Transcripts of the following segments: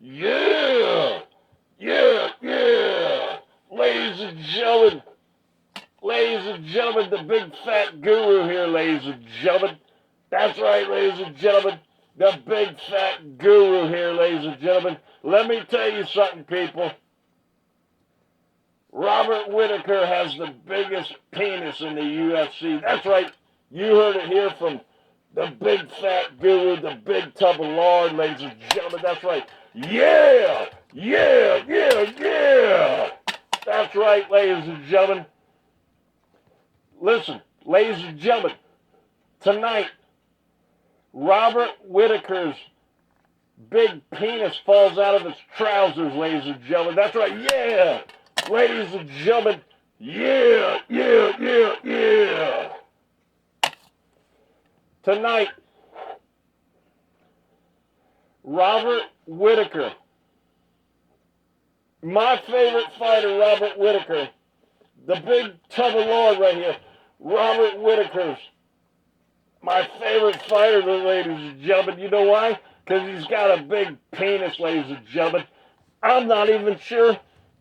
Yeah! Yeah! Yeah! Ladies and gentlemen, the big fat guru here, ladies and gentlemen. That's right, ladies and gentlemen. The big fat guru here, ladies and gentlemen. Let me tell you something, people. Robert Whittaker has the biggest penis in the UFC. That's right. You heard it here from the big fat guru, the big tub of lard, ladies and gentlemen. That's right. Yeah! Yeah! Yeah! Yeah! That's right, ladies and gentlemen. Listen, ladies and gentlemen, tonight, Robert Whittaker's big penis falls out of his trousers, ladies and gentlemen. That's right, yeah! Ladies and gentlemen, yeah, yeah, yeah, yeah! Tonight, Robert Whittaker, my favorite fighter, Robert Whittaker, the big tub of lard right here, Robert Whittaker's my favorite fighter, ladies and gentlemen. You know why? Because he's got a big penis, ladies and gentlemen. I'm not even sure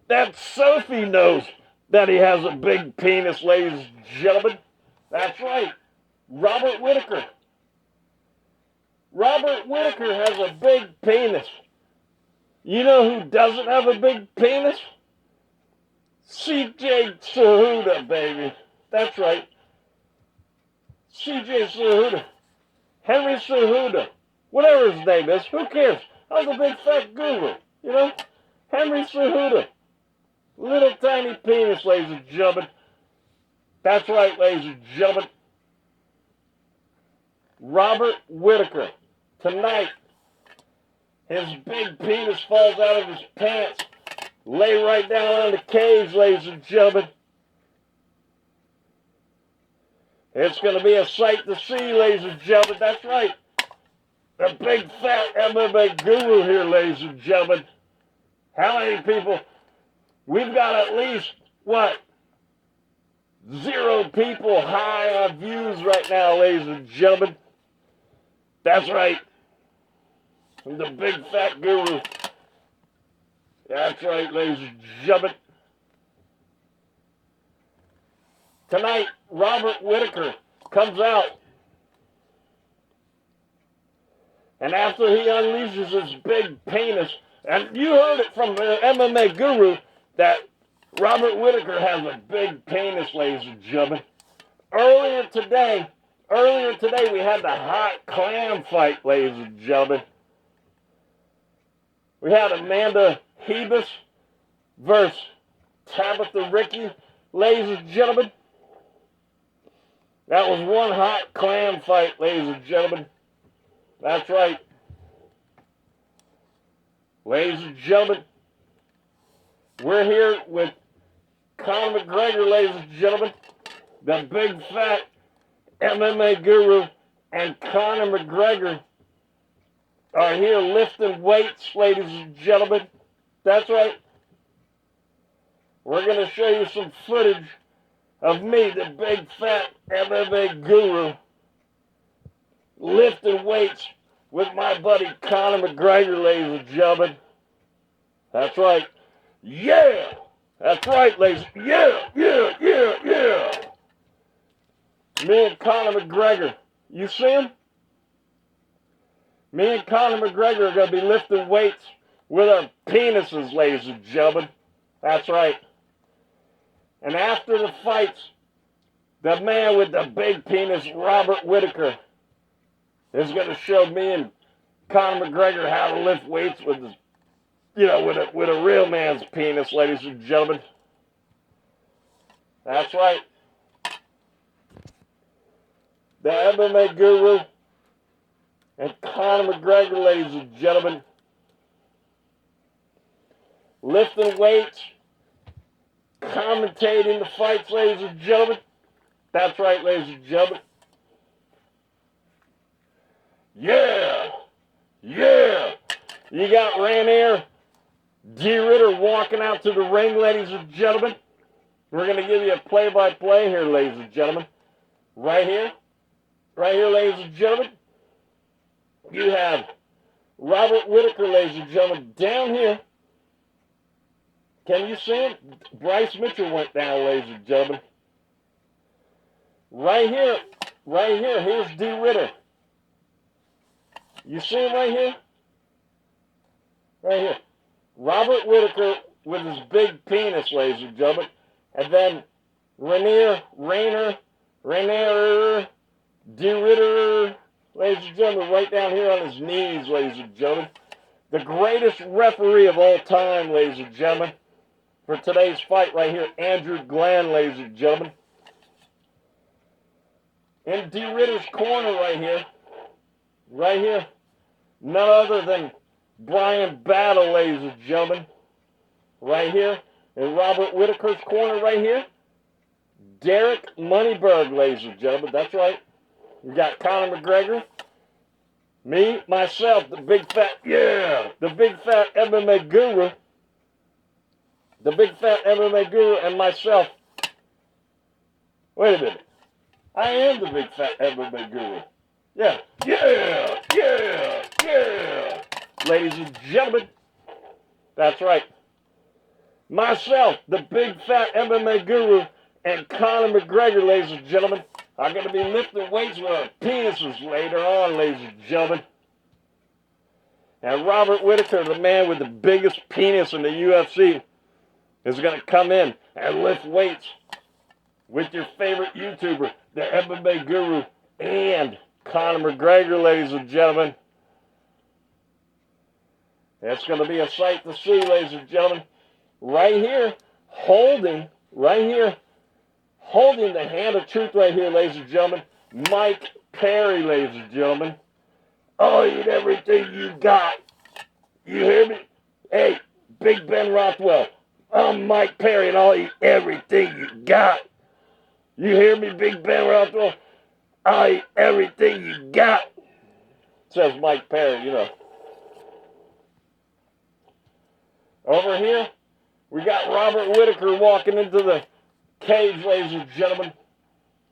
that Sophie knows that he has a big penis, ladies and gentlemen. That's right, Robert Whittaker. Robert Whittaker has a big penis. You know who doesn't have a big penis? CJ Cejudo, baby. That's right. CJ Cejudo. Henry Cejudo. Whatever his name is. Who cares? I'm the big fat guru. You know? Henry Cejudo. Little tiny penis, ladies and gentlemen. That's right, ladies and gentlemen. Robert Whittaker. Tonight, his big penis falls out of his pants. Lay right down on the cage, ladies and gentlemen. It's going to be a sight to see, ladies and gentlemen. That's right. The big fat MMA guru here, ladies and gentlemen. How many people? We've got at least, what? 0 people high on views right now, ladies and gentlemen. That's right. The big fat guru. That's right, ladies and gentlemen. Tonight, Robert Whittaker comes out. And after he unleashes his big penis, and you heard it from the MMA guru that Robert Whittaker has a big penis, ladies and gentlemen. Earlier today, we had the hot clam fight, ladies and gentlemen. We had Amanda Hebus versus Tabatha Ricci, ladies and gentlemen. That was one hot clam fight, ladies and gentlemen. That's right. Ladies and gentlemen, we're here with Conor McGregor, ladies and gentlemen. The big fat MMA guru and Conor McGregor are here lifting weights, ladies and gentlemen. That's right. We're going to show you some footage of me, the big fat MMA guru, lifting weights with my buddy Conor McGregor, ladies and gentlemen. That's right. Yeah! That's right, ladies. Yeah, yeah, yeah, yeah. Me and Conor McGregor. You see him? Me and Conor McGregor are going to be lifting weights with our penises, ladies and gentlemen. That's right. And after the fights, the man with the big penis, Robert Whittaker, is going to show me and Conor McGregor how to lift weights with his, with a real man's penis, ladies and gentlemen. That's right. The MMA guru and Conor McGregor, ladies and gentlemen, lifting weights, commentating the fights, ladies and gentlemen. That's right, ladies and gentlemen. Yeah! Yeah! You got Reinier de Ridder walking out to the ring, ladies and gentlemen. We're going to give you a play-by-play here, ladies and gentlemen. Right here, ladies and gentlemen, you have Robert Whittaker, ladies and gentlemen, down here. Can you see him? Bryce Mitchell went down, ladies and gentlemen. Right here, here's de Ridder. You see him right here? Right here. Robert Whittaker with his big penis, ladies and gentlemen. And then Reinier de Ridder, ladies and gentlemen, right down here on his knees, ladies and gentlemen. The greatest referee of all time, ladies and gentlemen, for today's fight right here, Andrew Glenn, ladies and gentlemen. In de Ridder's corner right here, none other than Bryan Battle, ladies and gentlemen. Right here, in Robert Whittaker's corner right here, Derrick Moneyberg, ladies and gentlemen. That's right. We got Conor McGregor. Me, myself, the big fat MMA guru. The big fat MMA guru and myself. Wait a minute. I am the big fat MMA guru. Yeah. Ladies and gentlemen, that's right. Myself, the big fat MMA guru, and Conor McGregor, ladies and gentlemen, are going to be lifting weights with our penises later on, ladies and gentlemen. And Robert Whittaker, the man with the biggest penis in the UFC, is going to come in and lift weights with your favorite YouTuber, the MMA Guru, and Conor McGregor, ladies and gentlemen. It's going to be a sight to see, ladies and gentlemen. Right here, holding the hand of truth right here, ladies and gentlemen. Mike Perry, ladies and gentlemen. I'll eat everything you got. You hear me? Hey, Big Ben Rothwell. I'm Mike Perry and I'll eat everything you got. You hear me, Big Ben Rothwell? I'll eat everything you got. Says Mike Perry, you know. Over here, we got Robert Whittaker walking into the cage, ladies and gentlemen.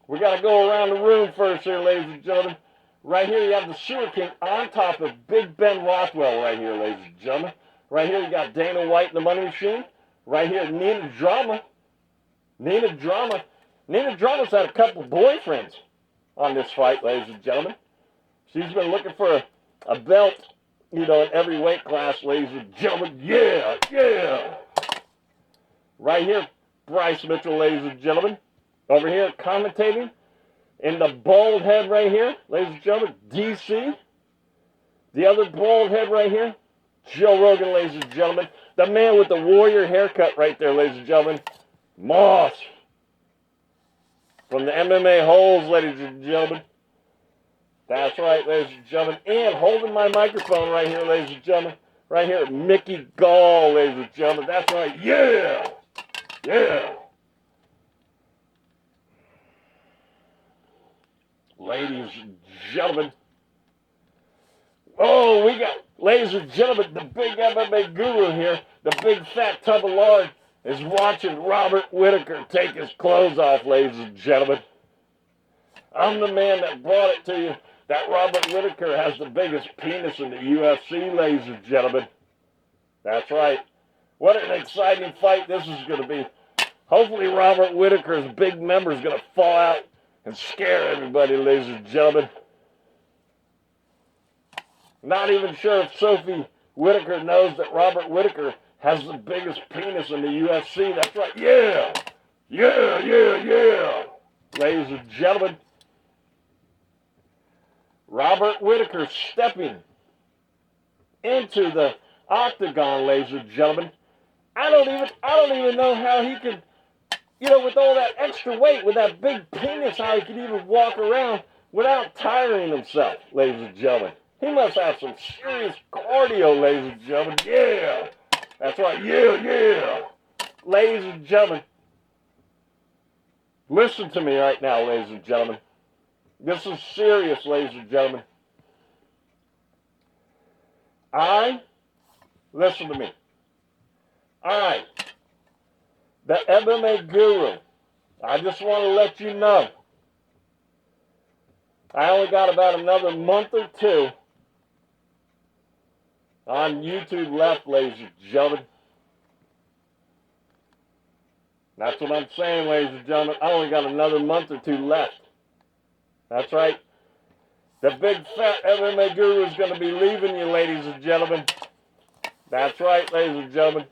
We got to go around the room first here, ladies and gentlemen. Right here, you have the Sewer King on top of Big Ben Rothwell right here, ladies and gentlemen. Right here, you got Dana White and the Money Machine. Right here, Nina Drama. Nina Drama's had a couple of boyfriends on this fight, ladies and gentlemen. She's been looking for a belt, you know, in every weight class, ladies and gentlemen. Yeah. Right here, Bryce Mitchell, ladies and gentlemen. Over here, commentating in the bald head right here, ladies and gentlemen, DC. The other bald head right here, Joe Rogan, ladies and gentlemen. The man with the warrior haircut right there, ladies and gentlemen, Mos from the MMA-holes, ladies and gentlemen. That's right, ladies and gentlemen. And holding my microphone right here, ladies and gentlemen. Right here, Mikkey Gall, ladies and gentlemen. That's right, yeah. Ladies and gentlemen. Oh, we got, ladies and gentlemen, the big MMA guru here, the big fat tub of lard, is watching Robert Whittaker take his clothes off, ladies and gentlemen. I'm the man that brought it to you, that Robert Whittaker has the biggest penis in the UFC, ladies and gentlemen. That's right. What an exciting fight this is going to be. Hopefully Robert Whittaker's big member is going to fall out and scare everybody, ladies and gentlemen. Not even sure if Sofia Whittaker knows that Robert Whittaker has the biggest penis in the UFC. That's right. Yeah. Ladies and gentlemen, Robert Whittaker stepping into the octagon, ladies and gentlemen. I don't even know how he could, you know, with all that extra weight, with that big penis, how he could even walk around without tiring himself, ladies and gentlemen. He must have some serious cardio, ladies and gentlemen. Yeah. That's right. Yeah. Ladies and gentlemen, listen to me right now, ladies and gentlemen. This is serious, ladies and gentlemen. Listen to me. All right. The MMA Guru. I just want to let you know. I only got about another month or two on YouTube left, ladies and gentlemen. That's what I'm saying, ladies and gentlemen. I only got another month or two left. That's right. The Big Fat MMA Guru is going to be leaving you, ladies and gentlemen. That's right, ladies and gentlemen.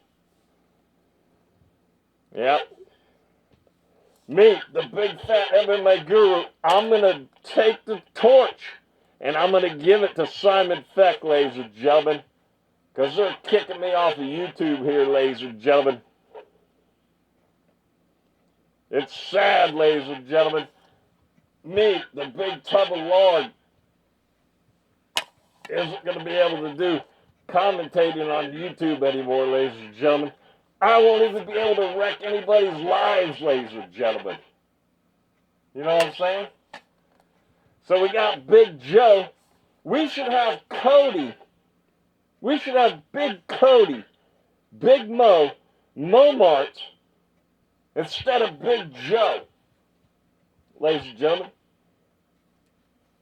Yep. Me, the Big Fat MMA Guru, I'm going to take the torch and I'm going to give it to Simon Feck, ladies and gentlemen, because they're kicking me off of YouTube here, ladies and gentlemen. It's sad, ladies and gentlemen. Me, the Big Tub of Lard, isn't going to be able to do commentating on YouTube anymore, ladies and gentlemen. I won't even be able to wreck anybody's lives, ladies and gentlemen. You know what I'm saying? So we got Big Joe. We should have Kody. We should have Big Kody, Big Mo, Mommaerts, instead of Big Joe. Ladies and gentlemen.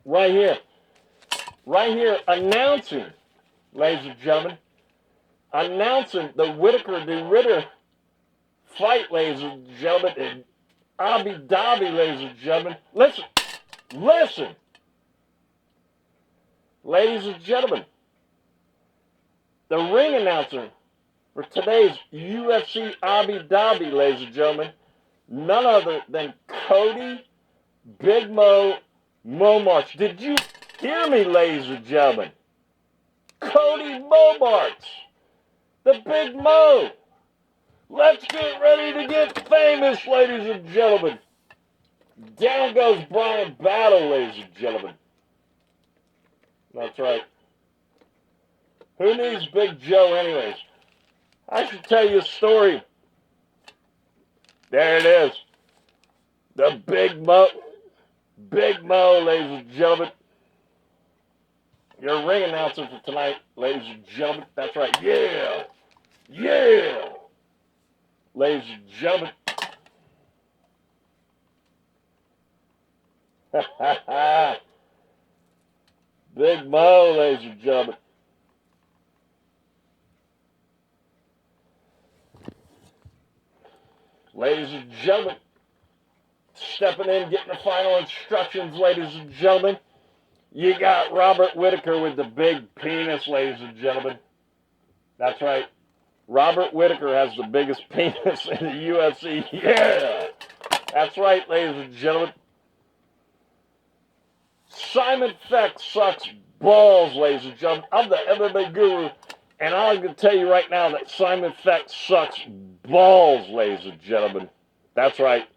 Right here. Right here, announcing, ladies and gentlemen, announcing the Whittaker de Ridder fight, ladies and gentlemen, in Abu Dhabi, ladies and gentlemen. Listen, listen. Ladies and gentlemen, the ring announcer for today's UFC Abu Dhabi, ladies and gentlemen, none other than Kody, Big Mo, Mommaerts. Did you hear me, ladies and gentlemen? Kody Mommaerts, the Big Mo. Let's get ready to get famous, ladies and gentlemen. Down goes Bryan Battle, ladies and gentlemen. That's right. Who needs Big Joe anyways? I should tell you a story. There it is. The Big Mo. Big Mo, ladies and gentlemen. Your ring announcer for tonight, ladies and gentlemen. That's right. Yeah. Yeah. Ladies and gentlemen. Big Mo, ladies and gentlemen. Ladies and gentlemen, stepping in, getting the final instructions, ladies and gentlemen. You got Robert Whittaker with the big penis, ladies and gentlemen. That's right. Robert Whittaker has the biggest penis in the UFC. Yeah! That's right, ladies and gentlemen. Simon Feck sucks balls, ladies and gentlemen. I'm the MMA Guru, and I'm going to tell you right now that Simon Feck sucks balls, ladies and gentlemen. That's right.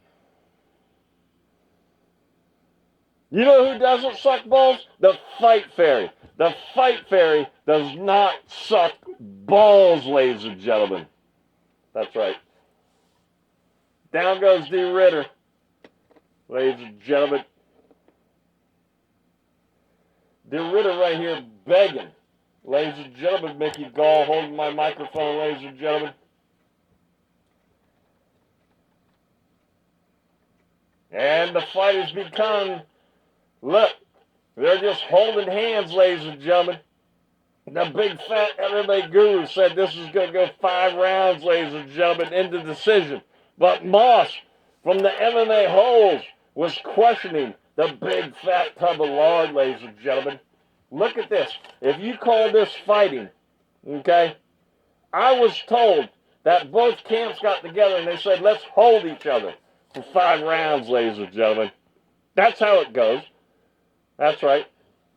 You know who doesn't suck balls? The Fight Fairy. The Fight Fairy does not suck balls, ladies and gentlemen. That's right. Down goes de Ridder, ladies and gentlemen. De Ridder right here begging. Ladies and gentlemen, Mickey Gall holding my microphone, ladies and gentlemen. And the fight has begun. Look, they're just holding hands, ladies and gentlemen. The Big Fat MMA Guru said this is going to go 5 rounds, ladies and gentlemen, into decision. But Mos from the MMA-holes was questioning the Big Fat Tub of Lard, ladies and gentlemen. Look at this. If you call this fighting, okay, I was told that both camps got together and they said, let's hold each other for 5 rounds, ladies and gentlemen. That's how it goes. That's right.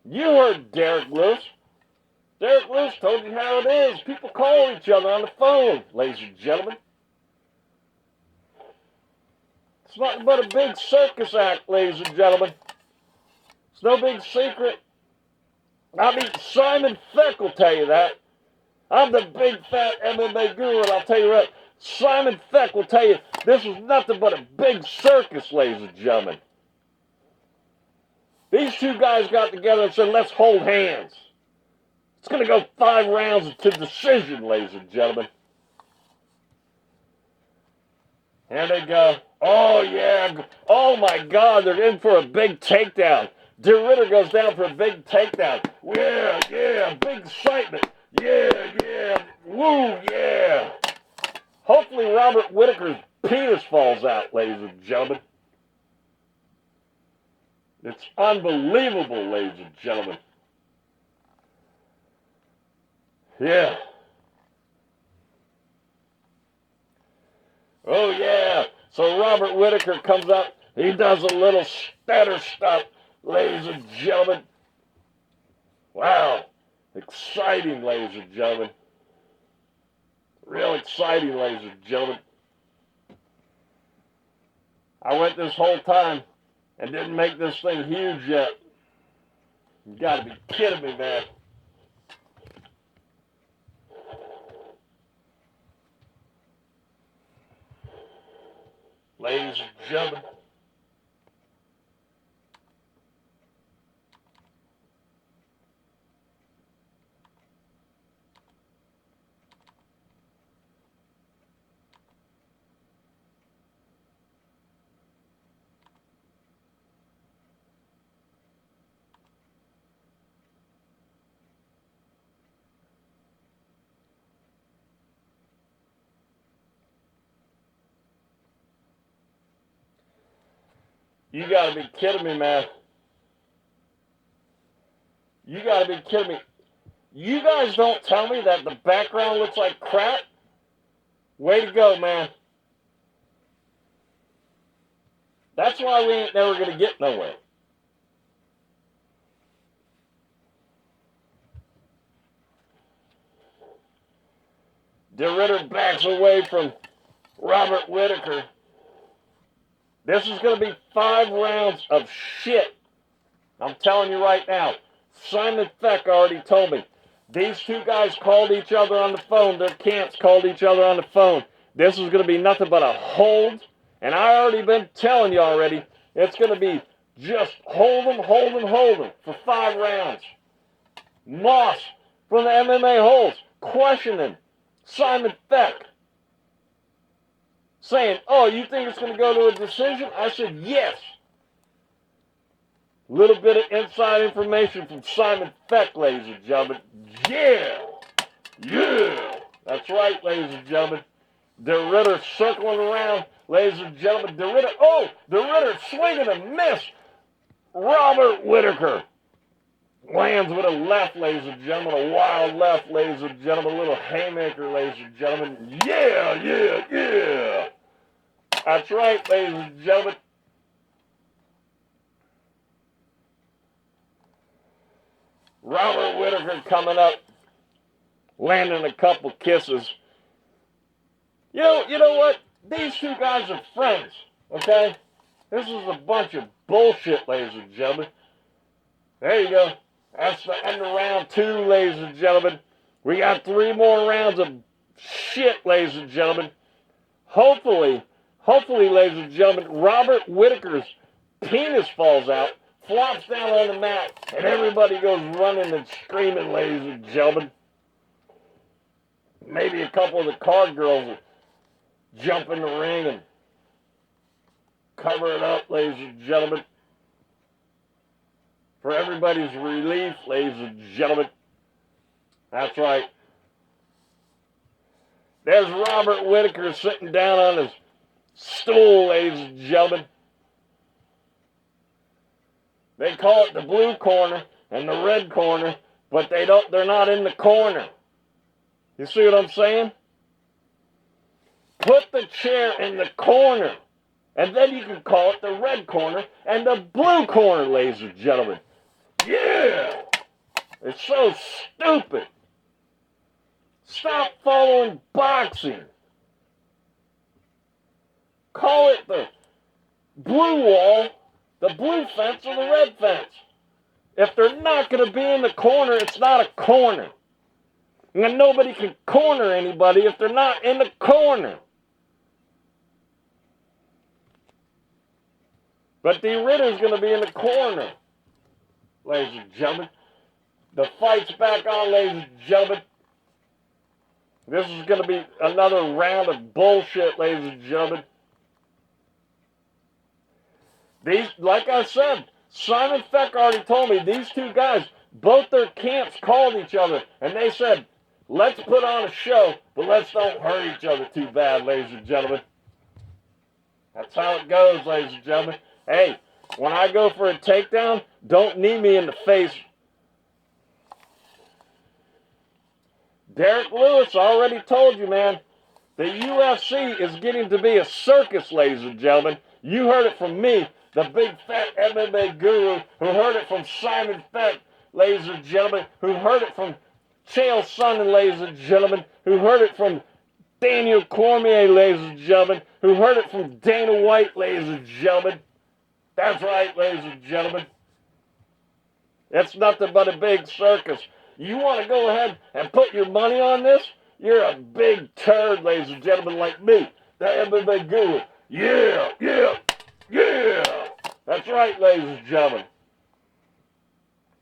You heard Derrick Lewis. Derrick Lewis told you how it is. People call each other on the phone, ladies and gentlemen. It's nothing but a big circus act, ladies and gentlemen. It's no big secret. I mean, Simon Feck will tell you that. I'm the Big Fat MMA Guru, and I'll tell you what, Simon Feck will tell you this is nothing but a big circus, ladies and gentlemen. These two guys got together and said, let's hold hands. It's going to go 5 rounds to decision, ladies and gentlemen. Here they go. Oh, yeah. Oh, my God. They're in for a big takedown. De Ridder goes down for a big takedown. Yeah, yeah. Big excitement. Yeah. Woo, yeah. Hopefully Robert Whittaker's penis falls out, ladies and gentlemen. It's unbelievable, ladies and gentlemen. Yeah. Oh, yeah. So Robert Whittaker comes up. He does a little stutter stuff, ladies and gentlemen. Wow. Exciting, ladies and gentlemen. Real exciting, ladies and gentlemen. I went this whole time and didn't make this thing huge yet. You gotta be kidding me, man. Ladies and gentlemen. You gotta be kidding me, man. You gotta be kidding me. You guys don't tell me that the background looks like crap? Way to go, man. That's why we ain't never gonna get nowhere. De Ridder backs away from Robert Whittaker. This is going to be 5 rounds of shit. I'm telling you right now. Simon Feck already told me. These two guys called each other on the phone. Their camps called each other on the phone. This is going to be nothing but a hold. And I already been telling you already. It's going to be just hold them for 5 rounds. Mos from the MMA-holes questioning Simon Feck. Saying, oh, you think it's going to go to a decision? I said, yes. Little bit of inside information from Simon Feck, ladies and gentlemen. Yeah. That's right, ladies and gentlemen. De Ridder circling around, ladies and gentlemen. De Ridder swinging a miss. Robert Whittaker lands with a left, ladies and gentlemen. A wild left, ladies and gentlemen. A little haymaker, ladies and gentlemen. Yeah. That's right, ladies and gentlemen. Robert Whittaker coming up, landing a couple kisses. You know what? These two guys are friends, okay? This is a bunch of bullshit, ladies and gentlemen. There you go. That's the end of round 2, ladies and gentlemen. We got 3 more rounds of shit, ladies and gentlemen. Hopefully, ladies and gentlemen, Robert Whittaker's penis falls out, flops down on the mat, and everybody goes running and screaming, ladies and gentlemen. Maybe a couple of the card girls will jump in the ring and cover it up, ladies and gentlemen. For everybody's relief, ladies and gentlemen. That's right. There's Robert Whittaker sitting down on his stool, ladies and gentlemen. They call it the blue corner and the red corner, but they're not in the corner. You see what I'm saying? Put the chair in the corner, and then you can call it the red corner and the blue corner, ladies and gentlemen. Yeah! It's so stupid. Stop following boxing. Call it the blue wall, the blue fence, or the red fence. If they're not going to be in the corner, it's not a corner. And nobody can corner anybody if they're not in the corner. But De Ridder's going to be in the corner, ladies and gentlemen. The fight's back on, ladies and gentlemen. This is going to be another round of bullshit, ladies and gentlemen. These, like I said, Simon Feck already told me, these two guys, both their camps called each other, and they said, Let's put on a show, but let's don't hurt each other too bad, ladies and gentlemen. That's how it goes, ladies and gentlemen. Hey, when I go for a takedown, don't knee me in the face. Derrick Lewis already told you, man. The UFC is getting to be a circus, ladies and gentlemen. You heard it from me, the Big Fat MMA Guru, who heard it from Simon Feck, ladies and gentlemen, who heard it from Chael Sonnen, ladies and gentlemen, who heard it from Daniel Cormier, ladies and gentlemen, who heard it from Dana White, ladies and gentlemen. That's right, ladies and gentlemen. It's nothing but a big circus. You want to go ahead and put your money on this? You're a big turd, ladies and gentlemen, like me, the MMA Guru. Yeah, yeah, yeah. That's right, ladies and gentlemen.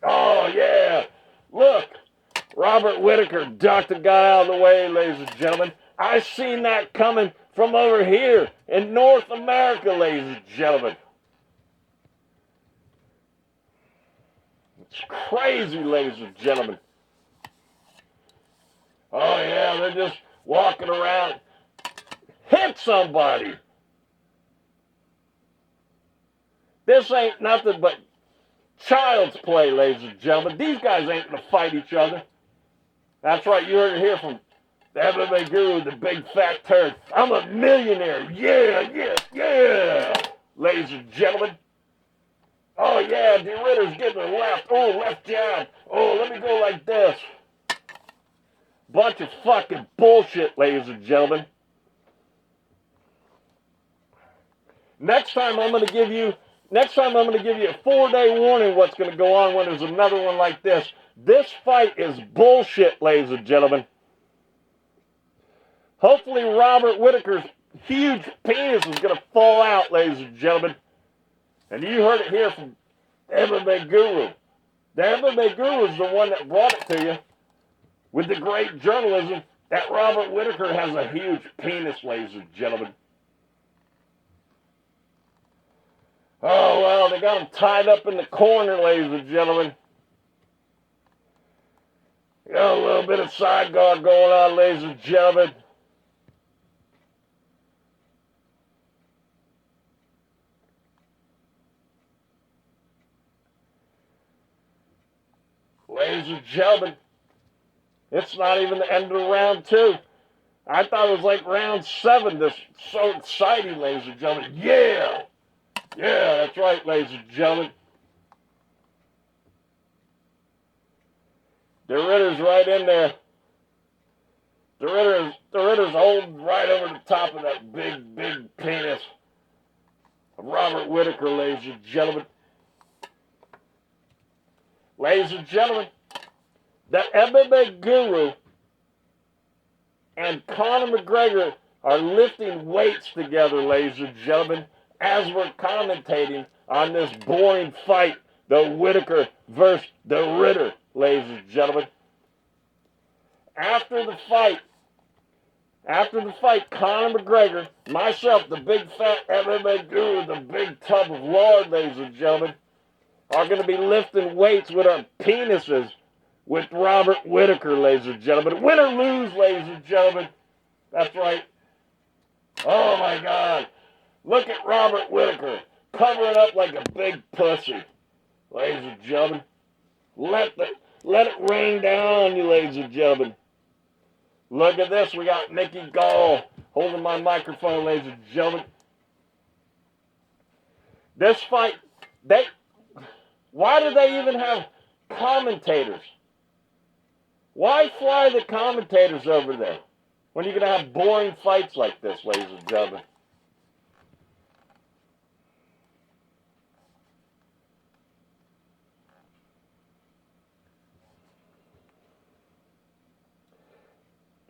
Oh, yeah. Look, Robert Whittaker ducked and got out of the way, ladies and gentlemen. I seen that coming from over here in North America, ladies and gentlemen. It's crazy, ladies and gentlemen. Oh, yeah, they're just walking around. Hit somebody. This ain't nothing but child's play, ladies and gentlemen. These guys ain't going to fight each other. That's right, you heard it here from the MMA Guru, the big fat turd. I'm a millionaire. Yeah, yeah, yeah. Ladies and gentlemen. Oh, yeah, De Ridder's getting a left. Oh, left jab. Oh, let me go like this. Bunch of fucking bullshit, ladies and gentlemen. Next time I'm going to give you a 4-day warning what's going to go on when there's another one like this. This fight is bullshit, ladies and gentlemen. Hopefully Robert Whittaker's huge penis is going to fall out, ladies and gentlemen. And you heard it here from the MMA Guru. The MMA Guru is the one that brought it to you with the great journalism that Robert Whittaker has a huge penis, ladies and gentlemen. Oh, well, they got him tied up in the corner, ladies and gentlemen. Got a little bit of side guard going on, ladies and gentlemen. Ladies and gentlemen, it's not even the end of round 2. I thought it was like round 7. This is so exciting, ladies and gentlemen. Yeah! Yeah, that's right, ladies and gentlemen. De Ridder's right in there. De Ridder's holding right over the top of that big, big penis of Robert Whittaker, ladies and gentlemen. Ladies and gentlemen, the MMA Guru and Conor McGregor are lifting weights together, ladies and gentlemen, as we're commentating on this boring fight, the Whittaker versus De Ridder, ladies and gentlemen. After the fight, Conor McGregor, myself, the Big Fat MMA Guru, the Big Tub of Lard, ladies and gentlemen, are going to be lifting weights with our penises with Robert Whittaker, ladies and gentlemen. Win or lose, ladies and gentlemen. That's right. Oh, my God. Look at Robert Whittaker covering up like a big pussy, ladies and gentlemen. Let it rain down on you, ladies and gentlemen. Look at this. We got Mickey Gall holding my microphone, ladies and gentlemen. This fight, why do they even have commentators? Why fly the commentators over there when you're going to have boring fights like this, ladies and gentlemen?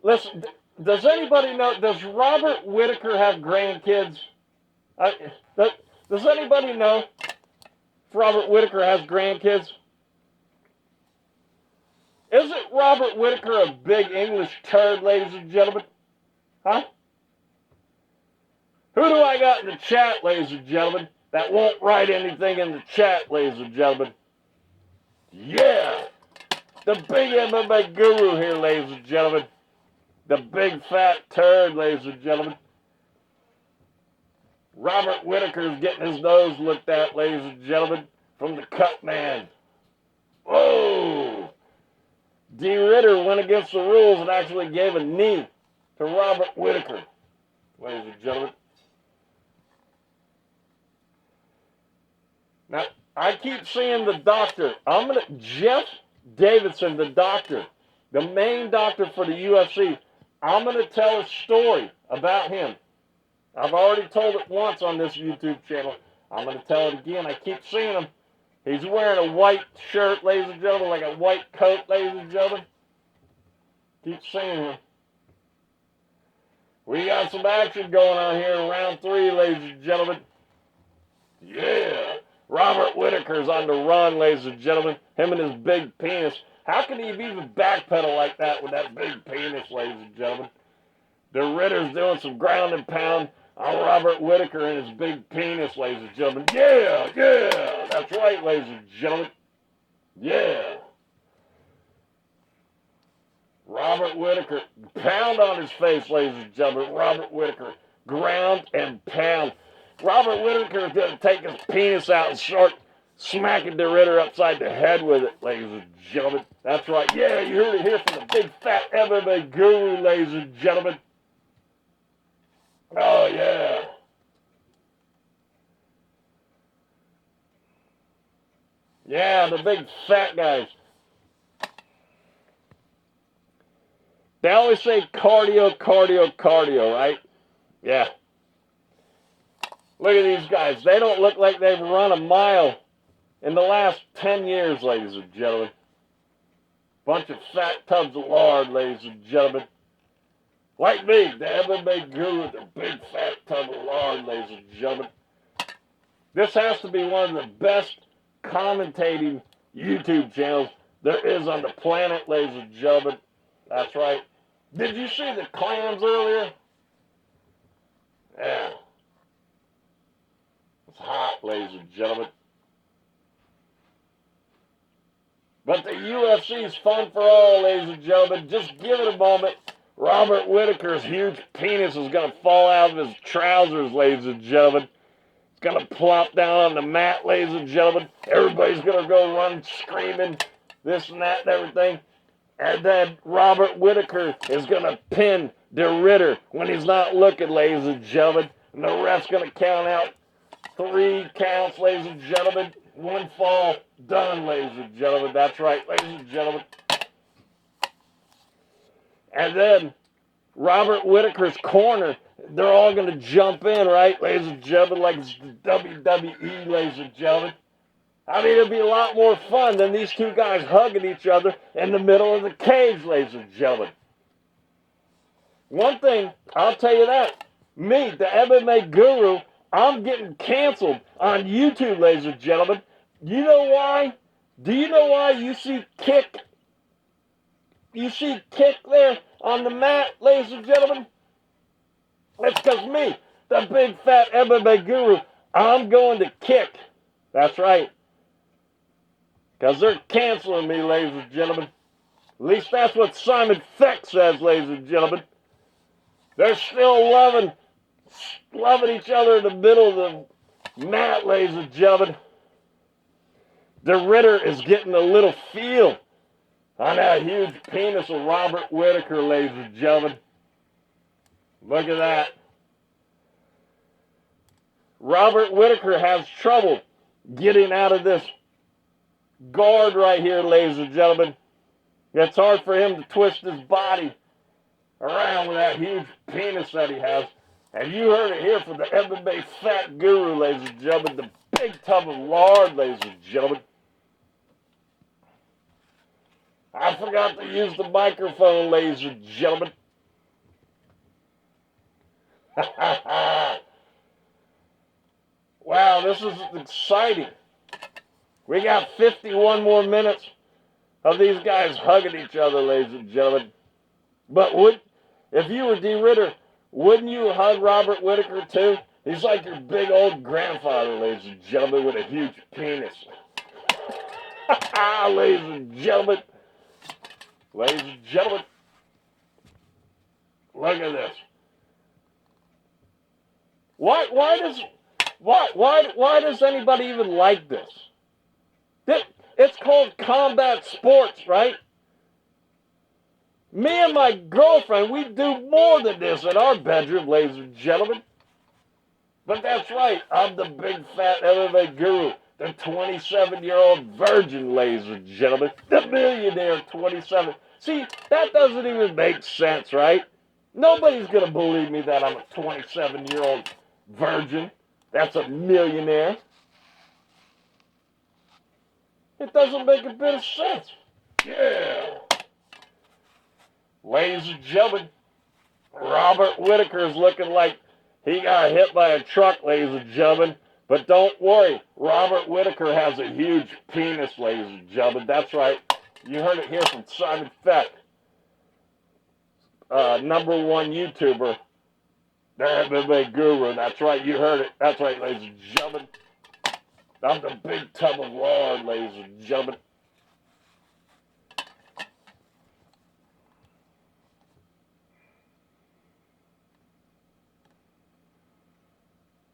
Listen, does anybody know, does Robert Whittaker have grandkids? Does anybody know if Robert Whittaker has grandkids? Isn't Robert Whittaker a big English turd, ladies and gentlemen? Huh? Who do I got in the chat, ladies and gentlemen, that won't write anything in the chat, ladies and gentlemen? Yeah! The big MMA guru here, ladies and gentlemen. The big fat turd, ladies and gentlemen. Robert Whittaker is getting his nose looked at, ladies and gentlemen, from the cut man. Whoa! De Ridder went against the rules and actually gave a knee to Robert Whittaker, ladies and gentlemen. Now, I keep seeing the doctor. Jeff Davidson, the doctor, the main doctor for the UFC, I'm going to tell a story about him. I've already told it once on this YouTube channel. I'm going to tell it again. I keep seeing him. He's wearing a white shirt, ladies and gentlemen, like a white coat, ladies and gentlemen. Keep seeing him. We got some action going on here in round 3, ladies and gentlemen. Yeah. Robert Whittaker's on the run, ladies and gentlemen. Him and his big penis. How can he even backpedal like that with that big penis, ladies and gentlemen? De Ridder's doing some ground and pound on Robert Whittaker and his big penis, ladies and gentlemen. Yeah, yeah, that's right, ladies and gentlemen. Yeah. Robert Whittaker, pound on his face, ladies and gentlemen. Robert Whittaker, ground and pound. Robert Whittaker is going to take his penis out and start smacking De Ridder upside the head with it, ladies and gentlemen. That's right. Yeah, you heard it here from the big fat MMA guru, ladies and gentlemen. Oh, yeah. Yeah, the big fat guys. They always say cardio, cardio, cardio, right? Yeah. Look at these guys. They don't look like they've run a mile in the last 10 years, ladies and gentlemen. Bunch of fat tubs of lard, ladies and gentlemen. Like me, the MMA guru, the big fat tub of lard, ladies and gentlemen. This has to be one of the best commentating YouTube channels there is on the planet, ladies and gentlemen. That's right. Did you see the clams earlier? Yeah. It's hot, ladies and gentlemen. But the UFC is fun for all, ladies and gentlemen. Just give it a moment. Robert Whittaker's huge penis is going to fall out of his trousers, ladies and gentlemen. It's going to plop down on the mat, ladies and gentlemen. Everybody's going to go run screaming, this and that and everything. And then Robert Whittaker is going to pin De Ridder when he's not looking, ladies and gentlemen. And the ref's going to count out 3 counts, ladies and gentlemen. 1 fall, done, ladies and gentlemen. That's right, ladies and gentlemen. And then Robert Whittaker's corner, they're all going to jump in, right, ladies and gentlemen, like it's the WWE, ladies and gentlemen. I mean, it'd be a lot more fun than these 2 guys hugging each other in the middle of the cage, ladies and gentlemen. One thing, I'll tell you that. Me, the MMA guru, I'm getting canceled on YouTube, ladies and gentlemen. You know why? Do you know why you see Kick? You see Kick there on the mat, ladies and gentlemen? It's because me, the big fat MMA guru, I'm going to Kick. That's right. Because they're canceling me, ladies and gentlemen. At least that's what Simon Feck says, ladies and gentlemen. They're still loving each other in the middle of the mat, ladies and gentlemen. De Ridder is getting a little feel on that huge penis of Robert Whittaker, ladies and gentlemen. Look at that. Robert Whittaker has trouble getting out of this guard right here, ladies and gentlemen. It's hard for him to twist his body around with that huge penis that he has. And you heard it here from the MMA fat guru, ladies and gentlemen. The big tub of lard, ladies and gentlemen. I forgot to use the microphone, ladies and gentlemen. Wow, this is exciting. We got 51 more minutes of these guys hugging each other, ladies and gentlemen. But if you were De Ridder, wouldn't you hug Robert Whittaker too? He's like your big old grandfather, ladies and gentlemen, with a huge penis. Ladies and gentlemen, Ladies and gentlemen, look at this. Why does anybody even like this? It's called combat sports, right? Me and my girlfriend, we do more than this in our bedroom, ladies and gentlemen. But that's right, I'm the big fat MMA guru, the 27-year-old virgin, ladies and gentlemen, the millionaire 27. See, that doesn't even make sense, right? Nobody's going to believe me that I'm a 27-year-old virgin. That's a millionaire. It doesn't make a bit of sense. Yeah. Ladies and gentlemen, Robert Whittaker is looking like he got hit by a truck, ladies and gentlemen. But don't worry, Robert Whittaker has a huge penis, ladies and gentlemen. That's right. You heard it here from Simon Feck, #1 YouTuber, the MMA Guru. That's right, you heard it. That's right, ladies and gentlemen. I'm the Big Tub of Lard, ladies and gentlemen.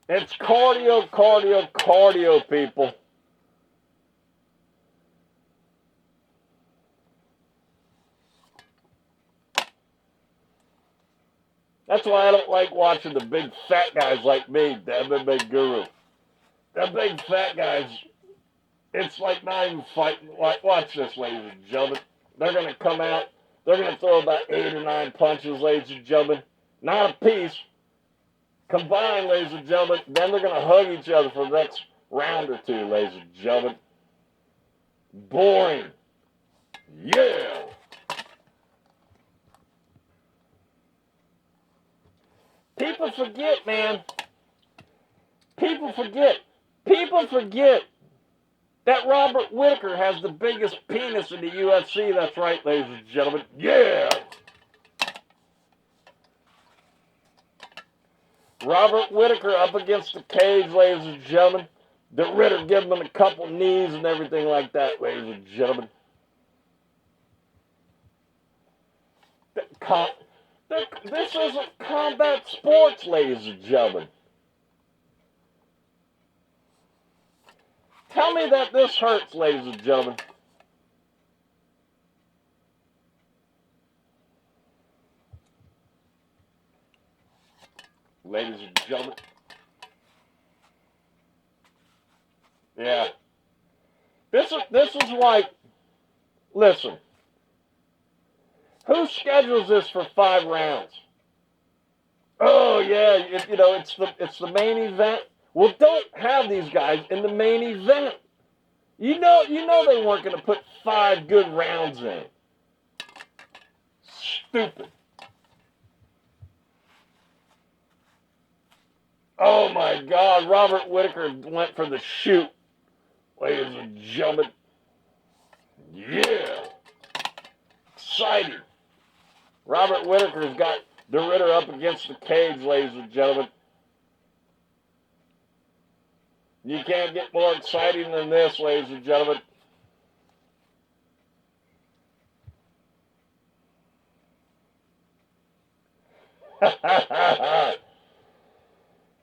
It's cardio, cardio, cardio, people. That's why I don't like watching the big fat guys like me, the MMA Guru. The big fat guys, it's like not even fighting. Watch this, ladies and gentlemen. They're going to come out. They're going to throw about 8 or 9 punches, ladies and gentlemen. Not a piece. Combined, ladies and gentlemen. Then they're going to hug each other for the next round or 2, ladies and gentlemen. Boring. Yeah. People forget, man. People forget. People forget that Robert Whittaker has the biggest penis in the UFC. That's right, ladies and gentlemen. Yeah! Robert Whittaker up against the cage, ladies and gentlemen. De Ridder giving him a couple knees and everything like that, ladies and gentlemen. This isn't combat sports, ladies and gentlemen. Tell me that this hurts, ladies and gentlemen. Ladies and gentlemen. Yeah. This is like, listen. Who schedules this for 5 rounds? Oh yeah, it's the main event. Well, don't have these guys in the main event. You know they weren't going to put 5 good rounds in. Stupid. Oh my God, Robert Whittaker went for the shoot, ladies and gentlemen. Yeah. Exciting. Robert Whittaker's got De Ridder up against the cage, ladies and gentlemen. You can't get more exciting than this, ladies and gentlemen. De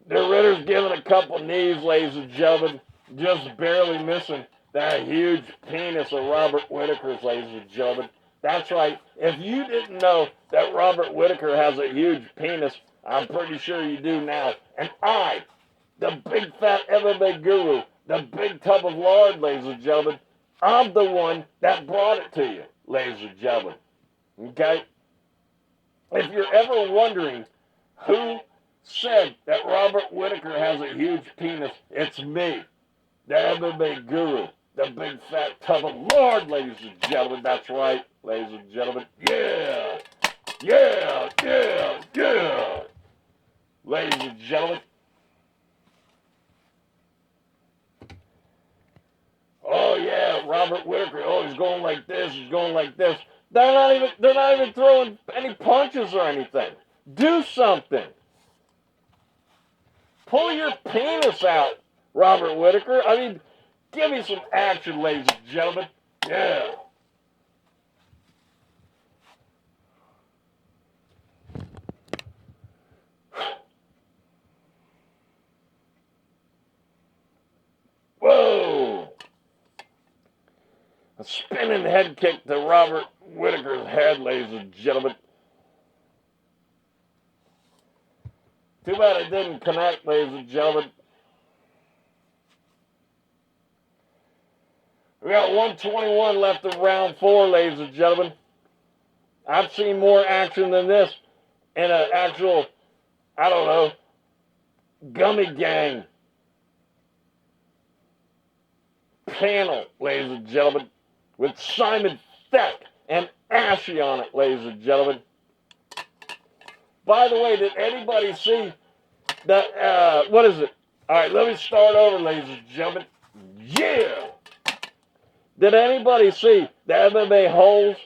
Ridder's giving a couple knees, ladies and gentlemen. Just barely missing that huge penis of Robert Whittaker's, ladies and gentlemen. That's right. If you didn't know that Robert Whittaker has a huge penis, I'm pretty sure you do now. And I, the big fat MMA guru, the Big Tub of Lard, ladies and gentlemen, I'm the one that brought it to you, ladies and gentlemen. Okay? If you're ever wondering who said that Robert Whittaker has a huge penis, it's me, the MMA guru, the Big Fat Tub of Lard, ladies and gentlemen. That's right, ladies and gentlemen. Yeah! Yeah! Yeah! Yeah! Ladies and gentlemen. Oh yeah, Robert Whittaker. Oh, he's going like this. He's going like this. They're not even throwing any punches or anything. Do something. Pull your penis out, Robert Whittaker. I mean, give me some action, ladies and gentlemen. Yeah. A spinning head kick to Robert Whittaker's head, ladies and gentlemen. Too bad it didn't connect, ladies and gentlemen. We got 121 left of round 4, ladies and gentlemen. I've seen more action than this in an actual, I don't know, gummy gang panel, ladies and gentlemen, with Simon Feck and Ashy on it, ladies and gentlemen. By the way, did anybody see the, what is it? All right, let me start over, ladies and gentlemen. Yeah! Did anybody see the MMA-holes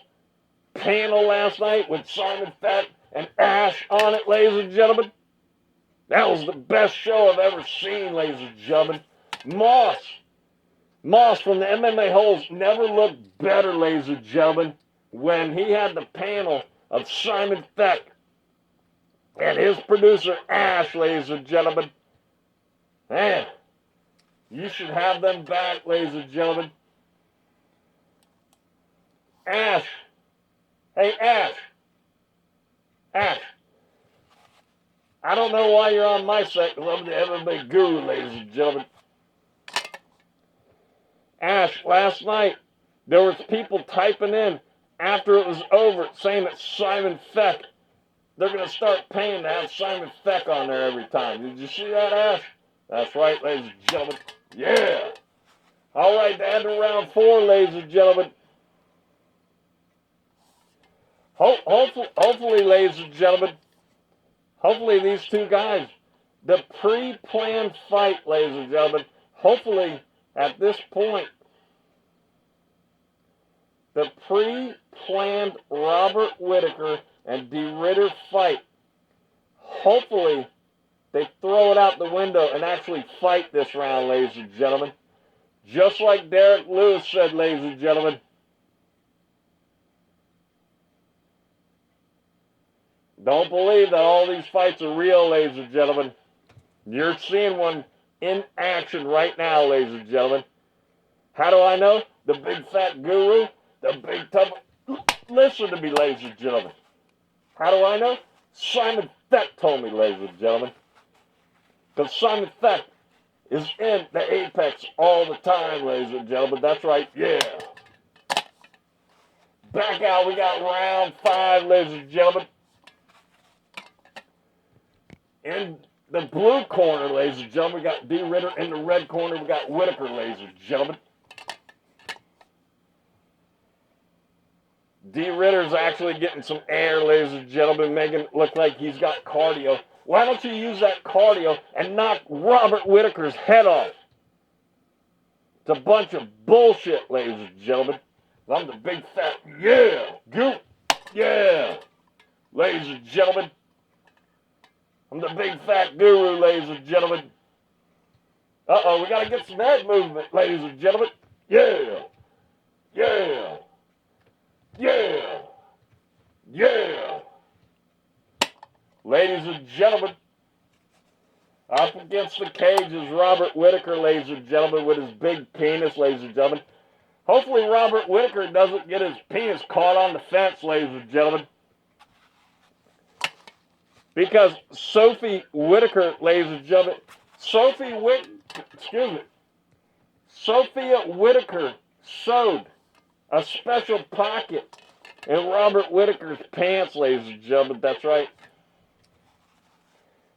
panel last night with Simon Feck and Ash on it, ladies and gentlemen? That was the best show I've ever seen, ladies and gentlemen. Mos from the MMA-holes never looked better, ladies and gentlemen, when he had the panel of Simon Feck and his producer Ash, ladies and gentlemen. Man, you should have them back, ladies and gentlemen. Ash. Hey, Ash. Ash. I don't know why you're on my site, but I'm the MMA guru, ladies and gentlemen. Ash, last night, there was people typing in after it was over saying that Simon Feck, they're going to start paying to have Simon Feck on there every time. Did you see that, Ash? That's right, ladies and gentlemen. Yeah. All right, down to round 4, ladies and gentlemen. Hopefully, ladies and gentlemen, hopefully these two guys, the pre-planned fight, ladies and gentlemen, hopefully at this point, the pre-planned Robert Whittaker and de Ridder fight, hopefully they throw it out the window and actually fight this round, ladies and gentlemen. Just like Derrick Lewis said, ladies and gentlemen. Don't believe that all these fights are real, ladies and gentlemen. You're seeing one in action right now, ladies and gentlemen. How do I know? The Big Fat Guru, the Big Tub. Listen to me, ladies and gentlemen. How do I know? Simon Feck told me, ladies and gentlemen. Because Simon Feck is in the apex all the time, ladies and gentlemen. That's right, yeah. Back out, we got round 5, ladies and gentlemen. In the blue corner, ladies and gentlemen, we got de Ridder. In the red corner, we got Whittaker, ladies and gentlemen. de Ridder's actually getting some air, ladies and gentlemen, making it look like he's got cardio. Why don't you use that cardio and knock Robert Whittaker's head off? It's a bunch of bullshit, ladies and gentlemen. I'm the big fat, yeah, goop, yeah, ladies and gentlemen. I'm the big fat guru, ladies and gentlemen. Uh-oh, we got to get some head movement, ladies and gentlemen. Yeah, yeah, yeah, yeah. Ladies and gentlemen, up against the cage is Robert Whittaker, ladies and gentlemen, with his big penis, ladies and gentlemen. Hopefully Robert Whittaker doesn't get his penis caught on the fence, ladies and gentlemen. Because Sofia Whittaker, ladies and gentlemen, Sofia Whittaker sewed a special pocket in Robert Whittaker's pants, ladies and gentlemen. That's right.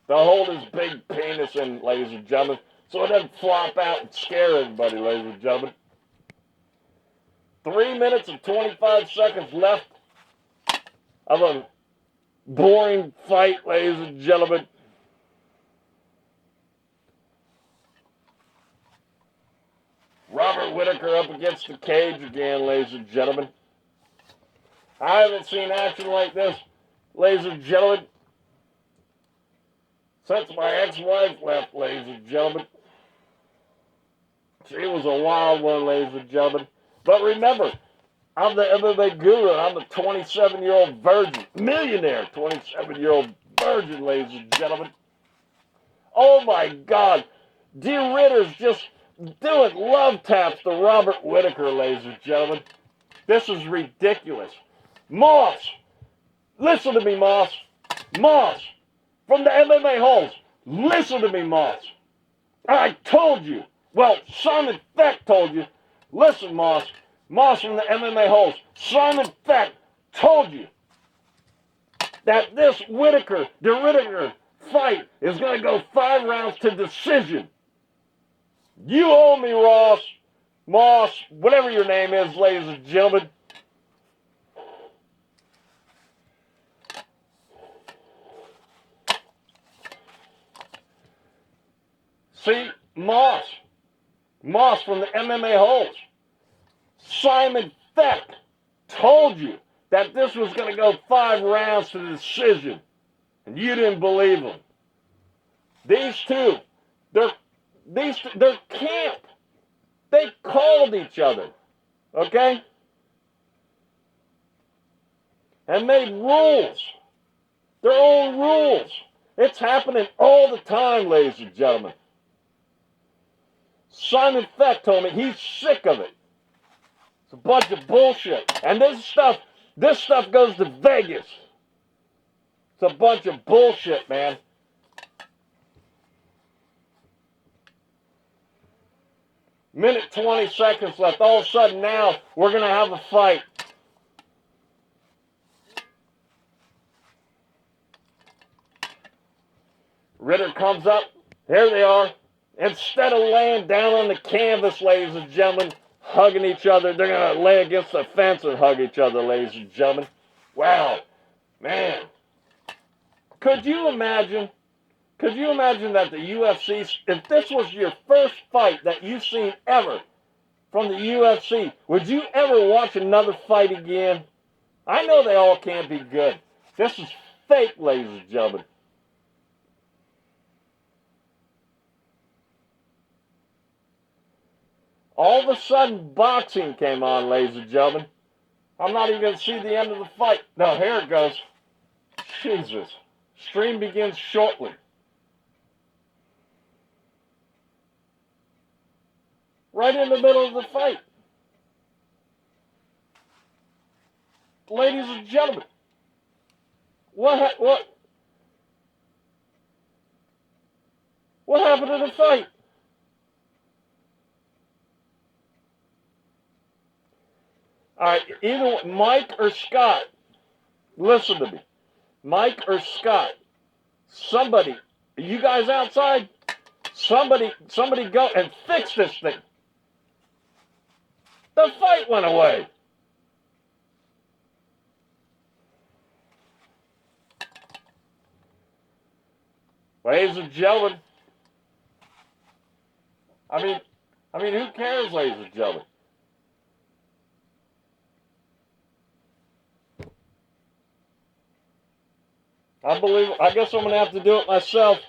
To hold his big penis in, ladies and gentlemen, so it doesn't flop out and scare everybody, ladies and gentlemen. 3 minutes and 25 seconds left of a boring fight, ladies and gentlemen. Robert Whittaker up against the cage again, ladies and gentlemen. I haven't seen action like this, ladies and gentlemen, since my ex-wife left, ladies and gentlemen. She was a wild one, ladies and gentlemen. But remember, I'm the MMA guru. I'm a 27-year-old virgin, millionaire 27-year-old virgin, ladies and gentlemen. Oh my God, de Ridder's just doing love taps to Robert Whittaker, ladies and gentlemen. This is ridiculous. Mos, listen to me, Mos. Mos, from the MMA-holes, listen to me, Mos. I told you. Well, Simon Feck told you. Listen, Mos. Mos from the MMA-holes. Simon Feck told you that this Whittaker de Ridder fight is going to go 5 rounds to decision. You owe me, Ross, Mos, whatever your name is, ladies and gentlemen. See, Mos from the MMA-holes. Simon Feck told you that this was going to go 5 rounds to decision, and you didn't believe him. These two, they're camp. They called each other, okay? And made rules, their own rules. It's happening all the time, ladies and gentlemen. Simon Feck told me he's sick of it. It's a bunch of bullshit. And this stuff goes to Vegas. It's a bunch of bullshit, man. Minute 20 seconds left. All of a sudden now, we're going to have a fight. Ridder comes up. Here they are. Instead of laying down on the canvas, ladies and gentlemen, hugging each other, they're going to lay against the fence and hug each other, ladies and gentlemen. Wow. Man. Could you imagine that the UFC, if this was your first fight that you've seen ever from the UFC, would you ever watch another fight again? I know they all can't be good. This is fake, ladies and gentlemen. All of a sudden, boxing came on, ladies and gentlemen. I'm not even going to see the end of the fight. No, here it goes. Jesus. Stream begins shortly. Right in the middle of the fight. Ladies and gentlemen, what happened to the fight? All right, either Mike or Scott, listen to me. Mike or Scott, somebody, you guys outside, somebody go and fix this thing. The fight went away. Ladies and gentlemen, I mean, who cares, ladies and gentlemen? I guess I'm going to have to do it myself,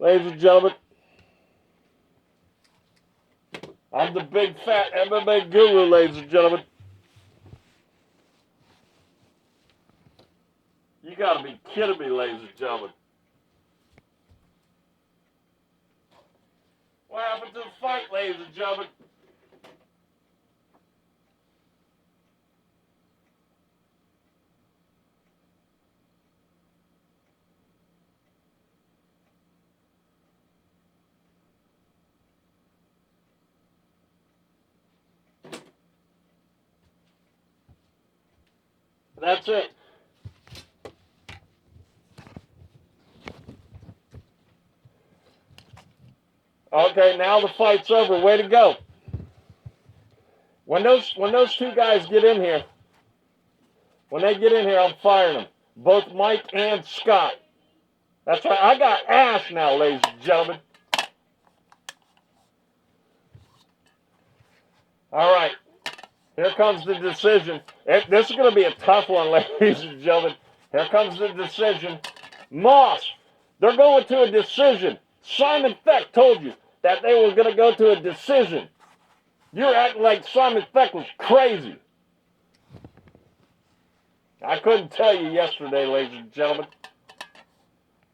ladies and gentlemen. I'm the big fat MMA guru, ladies and gentlemen. You got to be kidding me, ladies and gentlemen. What happened to the fight, ladies and gentlemen? That's it. Okay, now the fight's over. Way to go. When those two guys get in here, I'm firing them. Both Mike and Scott. That's right. I got Ash now, ladies and gentlemen. All right. Here comes the decision. This is going to be a tough one, ladies and gentlemen. Here comes the decision. Mos, they're going to a decision. Simon Feck told you that they were going to go to a decision. You're acting like Simon Feck was crazy. I couldn't tell you yesterday, ladies and gentlemen.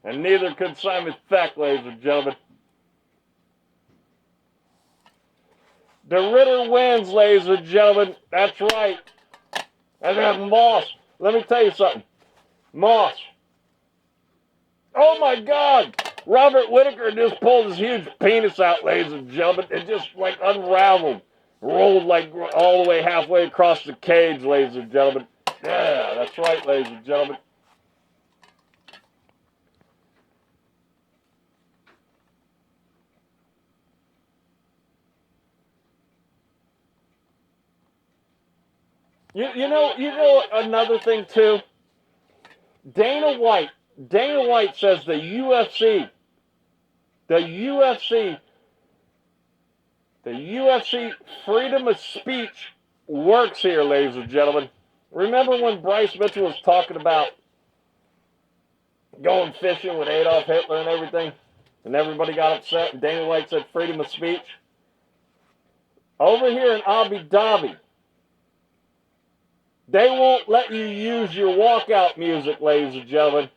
And neither could Simon Feck, ladies and gentlemen. De Ridder wins, ladies and gentlemen. That's right. And then Mos. Let me tell you something. Mos. Oh my God. Robert Whittaker just pulled his huge penis out, ladies and gentlemen. It just like unraveled. Rolled like all the way halfway across the cage, ladies and gentlemen. Yeah, that's right, ladies and gentlemen. You know another thing too? Dana White says the UFC freedom of speech works here, ladies and gentlemen. Remember when Bryce Mitchell was talking about going fishing with Adolf Hitler and everything? And everybody got upset and Dana White said freedom of speech? Over here in Abu Dhabi, they won't let you use your walkout music, ladies and gentlemen.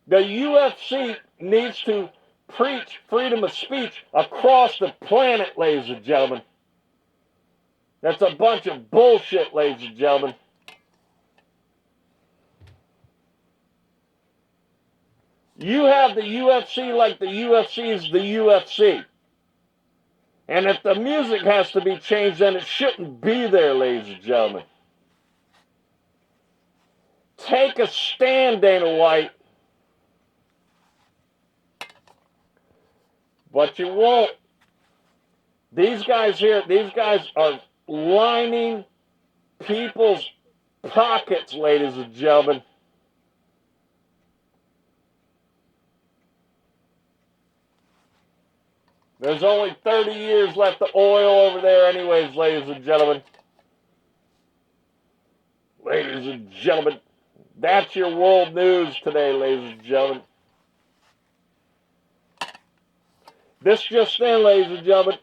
The UFC needs to preach freedom of speech across the planet, ladies and gentlemen. That's a bunch of bullshit, ladies and gentlemen. You have the UFC like the UFC is the UFC. And if the music has to be changed, then it shouldn't be there, ladies and gentlemen. Take a stand, Dana White. But you won't. These guys are lining people's pockets, ladies and gentlemen. There's only 30 years left of oil over there anyways, ladies and gentlemen. Ladies and gentlemen, that's your world news today, ladies and gentlemen. This just in, ladies and gentlemen,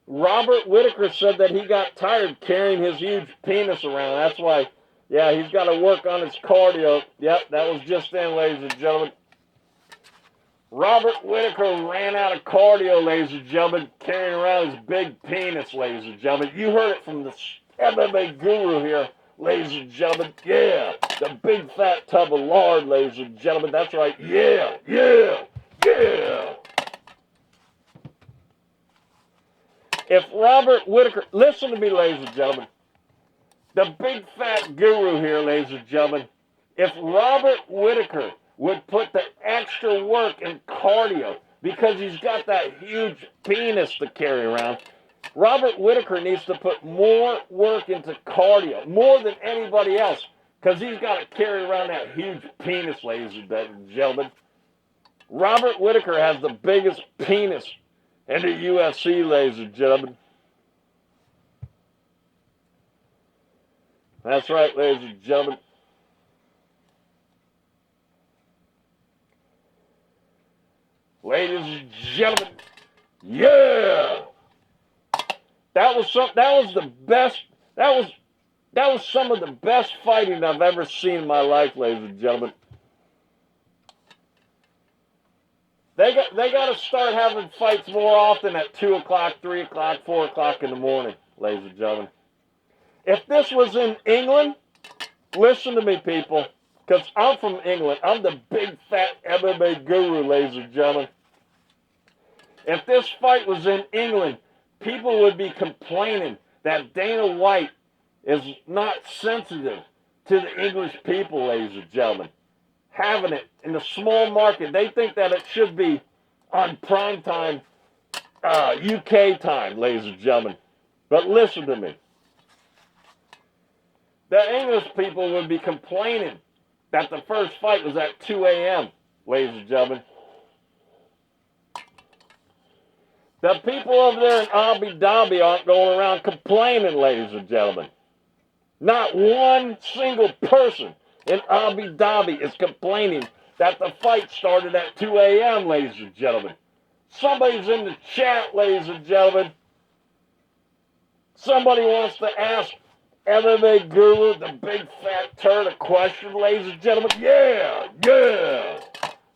Robert Whittaker said that he got tired carrying his huge penis around. That's why, yeah, he's got to work on his cardio. Yep, that was just in, ladies and gentlemen. Robert Whittaker ran out of cardio, ladies and gentlemen, carrying around his big penis, ladies and gentlemen. You heard it from the MMA guru here, ladies and gentlemen. Yeah, the big fat tub of lard, ladies and gentlemen. That's right. Yeah, yeah, yeah. If Robert Whittaker, listen to me, ladies and gentlemen. The big fat guru here, ladies and gentlemen. If Robert Whittaker would put the extra work in cardio because he's got that huge penis to carry around, Robert Whittaker needs to put more work into cardio, more than anybody else, because he's got to carry around that huge penis, ladies and gentlemen. Robert Whittaker has the biggest penis in the UFC, ladies and gentlemen. That's right, ladies and gentlemen. Ladies and gentlemen, yeah. That was some of the best fighting I've ever seen in my life, ladies and gentlemen. They got to start having fights more often at 2 o'clock, 3 o'clock, 4 o'clock in the morning, ladies and gentlemen. If this was in England, listen to me, people, because I'm from England. I'm the big fat MMA guru, ladies and gentlemen. If this fight was in England, people would be complaining that Dana White is not sensitive to the English people, ladies and gentlemen. Having it in the small market, they think that it should be on prime time, UK time, ladies and gentlemen. But listen to me. The English people would be complaining that the first fight was at 2 a.m., ladies and gentlemen. The people over there in Abu Dhabi aren't going around complaining, ladies and gentlemen. Not one single person in Abu Dhabi is complaining that the fight started at 2 a.m., ladies and gentlemen. Somebody's in the chat, ladies and gentlemen. Somebody wants to ask MMA Guru, the big fat turd, a question, ladies and gentlemen. Yeah, yeah.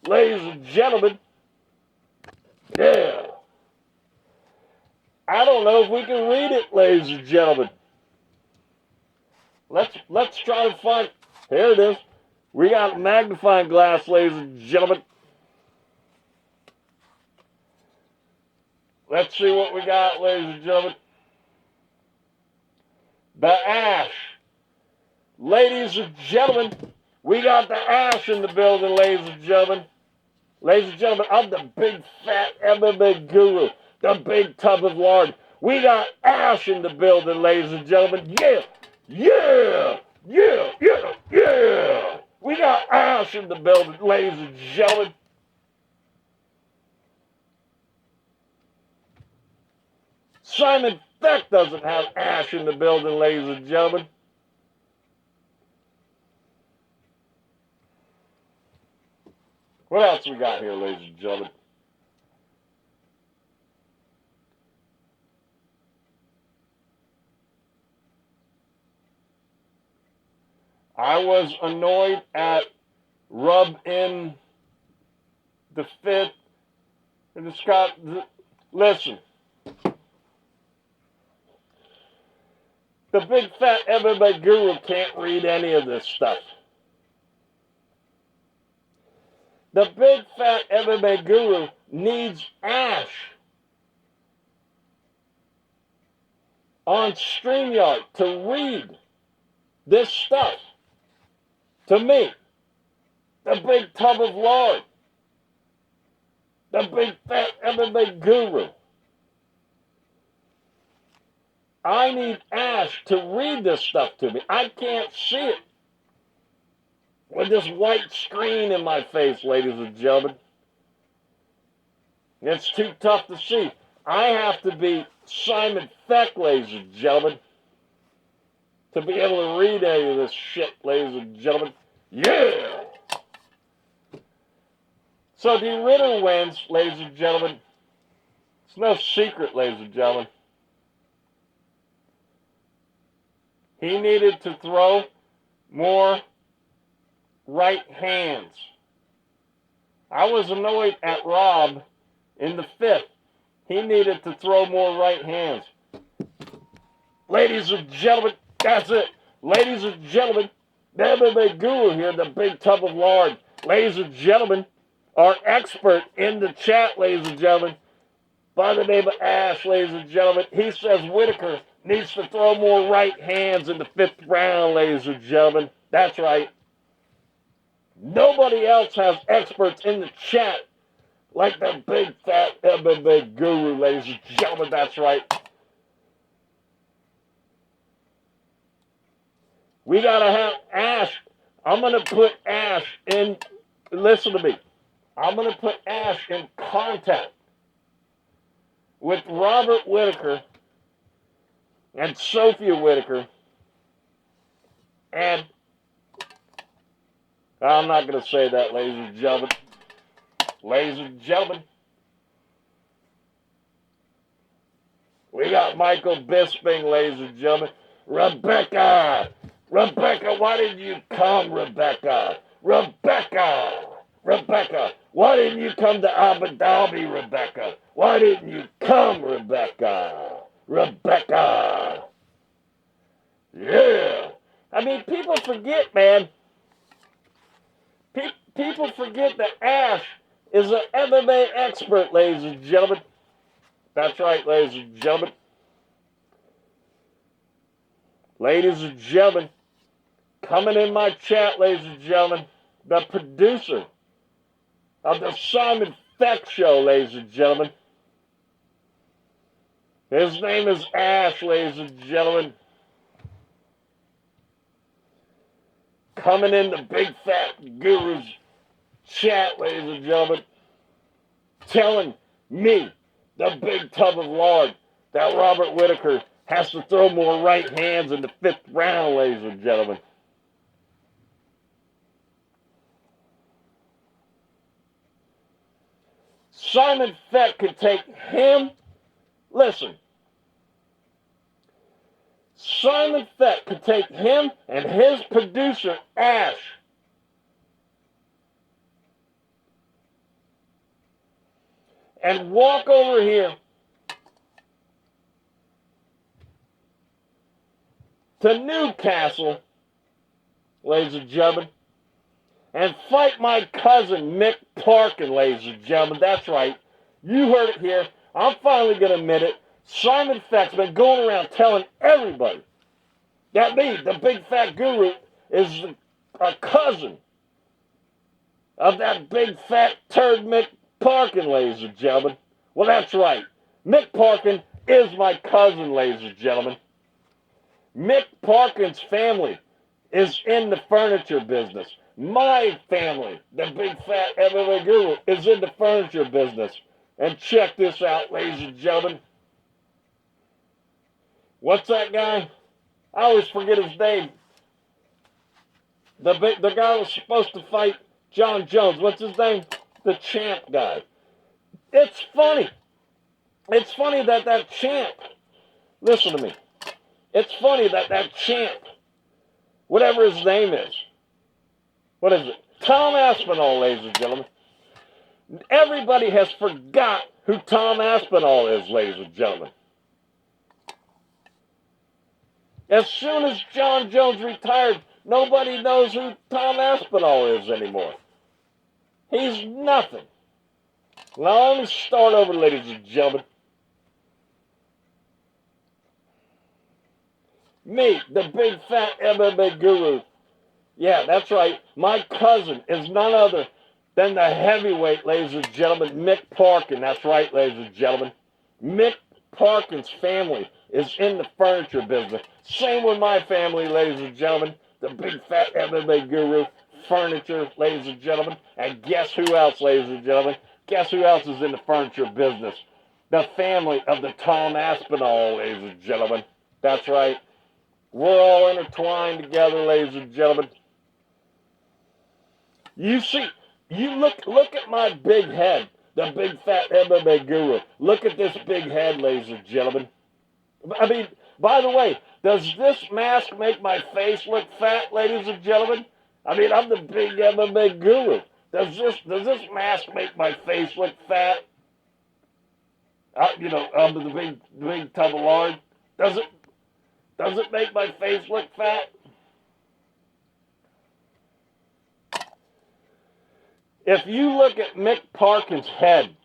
Ladies and gentlemen, yeah. I don't know if we can read it, ladies and gentlemen. Let's try to find. Here it is. We got a magnifying glass, ladies and gentlemen. Let's see what we got, ladies and gentlemen. The ash. Ladies and gentlemen, we got the ash in the building, ladies and gentlemen. Ladies and gentlemen, I'm the Big Fat MMA Guru, the Big Tub of Lard. We got ash in the building, ladies and gentlemen. Yeah, yeah, yeah, yeah, yeah. We got ash in the building, ladies and gentlemen. Simon Feck doesn't have ash in the building, ladies and gentlemen. What else we got here, ladies and gentlemen? I was annoyed at Rub in the Fifth and the Scott. Listen. The Big Fat MMA Guru can't read any of this stuff. The Big Fat MMA Guru needs ash on StreamYard to read this stuff to me, the Big Tub of Lard, the Big Fat MMA Guru. I need ash to read this stuff to me. I can't see it with this white screen in my face, ladies and gentlemen. It's too tough to see. I have to be Simon Feck, ladies and gentlemen, to be able to read any of this shit, ladies and gentlemen. Yeah! So de Ridder wins, ladies and gentlemen. It's no secret, ladies and gentlemen. He needed to throw more right hands. I was annoyed at Rob in the fifth. He needed to throw more right hands. Ladies and gentlemen, that's it. Ladies and gentlemen, the MMA Guru here, the Big Tub of Lard. Ladies and gentlemen, our expert in the chat, ladies and gentlemen, by the name of Ash, ladies and gentlemen, he says Whittaker needs to throw more right hands in the fifth round, ladies and gentlemen. That's right. Nobody else has experts in the chat like the Big Fat MMA Guru, ladies and gentlemen. That's right. We got to have Ash. I'm going to put Ash in, listen to me. I'm going to put Ash in contact with Robert Whittaker and Sofia Whittaker, and I'm not going to say that, ladies and gentlemen. Ladies and gentlemen, we got Michael Bisping, ladies and gentlemen. Rebecca, why didn't you come, Rebecca? Rebecca, why didn't you come to Abu Dhabi, Rebecca? Why didn't you come, Rebecca? Yeah. I mean, people forget, man. People forget that Ash is an MMA expert, ladies and gentlemen. That's right, ladies and gentlemen. Ladies and gentlemen, coming in my chat, ladies and gentlemen, the producer of the Simon Feck Show, ladies and gentlemen. His name is Ash, ladies and gentlemen. Coming in the Big Fat Guru's chat, ladies and gentlemen, telling me, the Big Tub of Lard, that Robert Whittaker has to throw more right hands in the fifth round, ladies and gentlemen. Simon Feck could take him. Listen. Simon Feck could take him and his producer, Ash, and walk over here to Newcastle, ladies and gentlemen, and fight my cousin Mick Parkin, ladies and gentlemen. That's right. You heard it here. I'm finally going to admit it. Simon Feck's been going around telling everybody that me, the Big Fat Guru, is a cousin of that big fat turd Mick Parkin, ladies and gentlemen. Well, that's right. Mick Parkin is my cousin, ladies and gentlemen. Mick Parkin's family is in the furniture business. My family, the Big Fat MMA Guru, is in the furniture business. And check this out, ladies and gentlemen. What's that guy? I always forget his name. The guy who was supposed to fight John Jones. What's his name? The champ guy. It's funny. It's funny that that champ, listen to me. It's funny that that champ, whatever his name is, what is it? Tom Aspinall, ladies and gentlemen. Everybody has forgot who Tom Aspinall is, ladies and gentlemen. As soon as John Jones retired, nobody knows who Tom Aspinall is anymore. He's nothing. Now, let me start over, ladies and gentlemen. Me, the Big Fat MMA Guru. Yeah, that's right. My cousin is none other than the heavyweight, ladies and gentlemen, Mick Parkin. That's right, ladies and gentlemen. Mick Parkin's family is in the furniture business. Same with my family, ladies and gentlemen. The Big Fat MMA Guru, furniture, ladies and gentlemen. And guess who else, ladies and gentlemen? Guess who else is in the furniture business? The family of the Tom Aspinall, ladies and gentlemen. That's right. We're all intertwined together, ladies and gentlemen. You see, you look at my big head, the Big Fat MMA Guru. Look at this big head, ladies and gentlemen. I mean, by the way, does this mask make my face look fat, ladies and gentlemen? I mean, I'm the Big MMA Guru. Does this mask make my face look fat? You know, I'm the big tub of lard. Does it make my face look fat? If you look at Mick Parkin's head,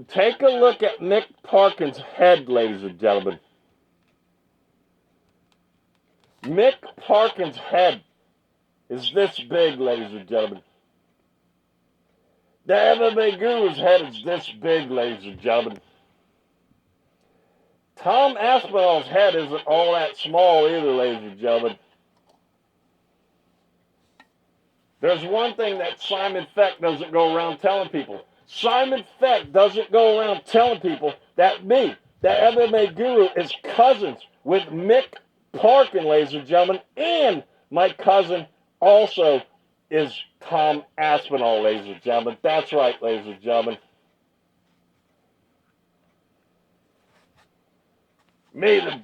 take a look at Mick Parkin's head, ladies and gentlemen. Mick Parkin's head is this big, ladies and gentlemen. The MMA Guru's head is this big, ladies and gentlemen. Tom Aspinall's head isn't all that small either, ladies and gentlemen. There's one thing that Simon Feck doesn't go around telling people. Simon Feck doesn't go around telling people that me, the MMA Guru, is cousins with Mick Parkin, ladies and gentlemen, and my cousin also is Tom Aspinall, ladies and gentlemen. That's right, ladies and gentlemen. Me, the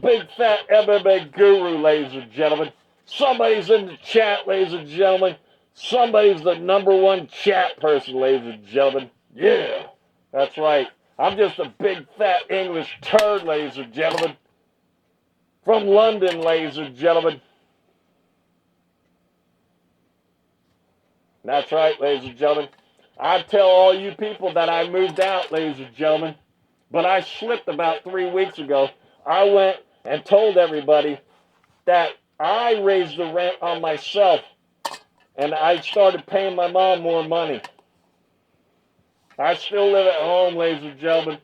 Big Fat MMA Guru, ladies and gentlemen. Somebody's in the chat, ladies and gentlemen. Somebody's the #1 chat person, ladies and gentlemen. Yeah, that's right. I'm just a big fat English turd, ladies and gentlemen. From London, ladies and gentlemen. That's right, ladies and gentlemen. I tell all you people that I moved out, ladies and gentlemen. But I slipped about 3 weeks ago. I went and told everybody that I raised the rent on myself, and I started paying my mom more money. I still live at home, ladies and gentlemen.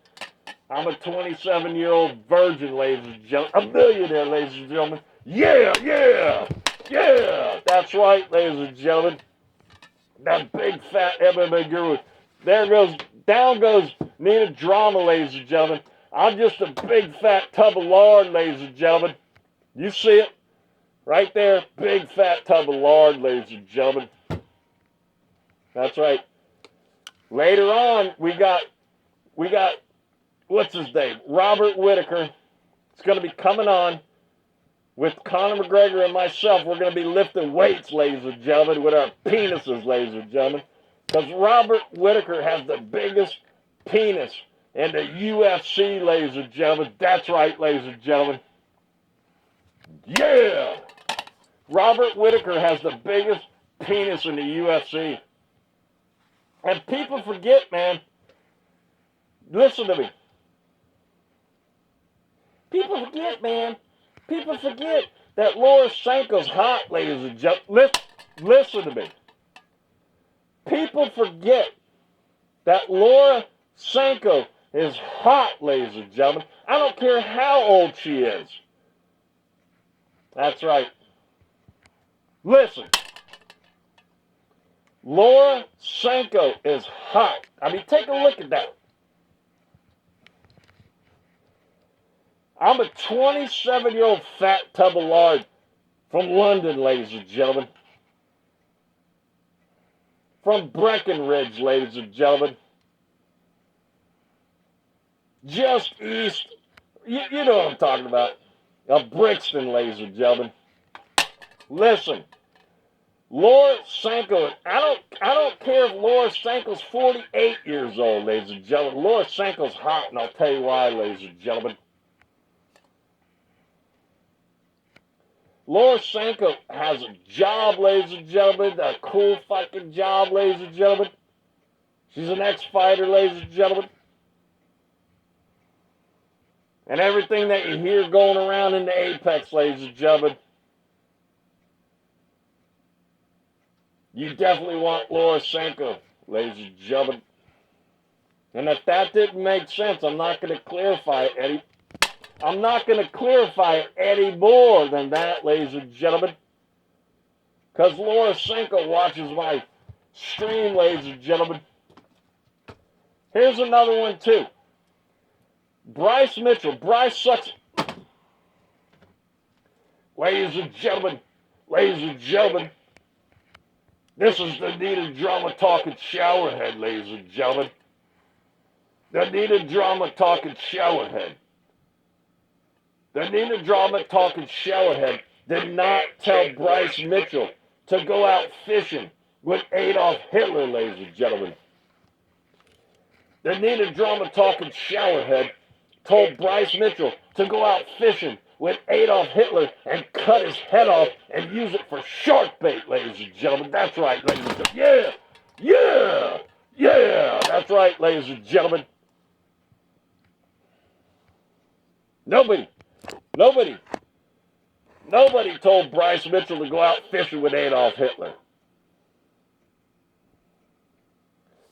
I'm a 27-year-old virgin, ladies and gentlemen. A millionaire, ladies and gentlemen. Yeah, yeah, yeah. That's right, ladies and gentlemen. That Big Fat MMA Guru. Down goes Nina Drama, ladies and gentlemen. I'm just a big fat tub of lard, ladies and gentlemen. You see it? Right there, big fat tub of lard, ladies and gentlemen. That's right. Later on, we got, what's his name? Robert Whittaker. It's going to be coming on with Conor McGregor and myself. We're going to be lifting weights, ladies and gentlemen, with our penises, ladies and gentlemen. Because Robert Whittaker has the biggest penis in the UFC, ladies and gentlemen. That's right, ladies and gentlemen. Yeah! Robert Whittaker has the biggest penis in the UFC. And people forget, man. Listen to me. People forget, man. People forget that Laura Sanko's hot, ladies and gentlemen. Listen to me. People forget that Laura Sanko is hot, ladies and gentlemen. I don't care how old she is. That's right. Listen. Laura Sanko is hot. I mean, take a look at that. I'm a 27-year-old fat tub of lard from London, ladies and gentlemen. From Breckenridge, ladies and gentlemen. Just east, you know what I'm talking about, of Brixton, ladies and gentlemen. Listen, Laura Sanko, I don't care if Laura Sanko's 48 years old, ladies and gentlemen. Laura Sanko's hot, and I'll tell you why, ladies and gentlemen. Laura Sanko has a job, ladies and gentlemen, a cool fucking job, ladies and gentlemen. She's an ex-fighter, ladies and gentlemen. And everything that you hear going around in the Apex, ladies and gentlemen, you definitely want Laura Sanko, ladies and gentlemen. And if that didn't make sense, I'm not going to clarify it, Eddie. I'm not going to clarify it any more than that, ladies and gentlemen. Because Laura Sanko watches my stream, ladies and gentlemen. Here's another one, too. Bryce Mitchell. Bryce sucks. Ladies and gentlemen. Ladies and gentlemen. This is the needed drama talking showerhead, ladies and gentlemen. The needed drama talking showerhead. The Nina Drama talking showerhead did not tell Bryce Mitchell to go out fishing with Adolf Hitler, ladies and gentlemen. The Nina Drama talking showerhead told Bryce Mitchell to go out fishing with Adolf Hitler and cut his head off and use it for shark bait, ladies and gentlemen. That's right, ladies and gentlemen. Yeah! Yeah! Yeah! That's right, ladies and gentlemen. Nobody told Bryce Mitchell to go out fishing with Adolf Hitler.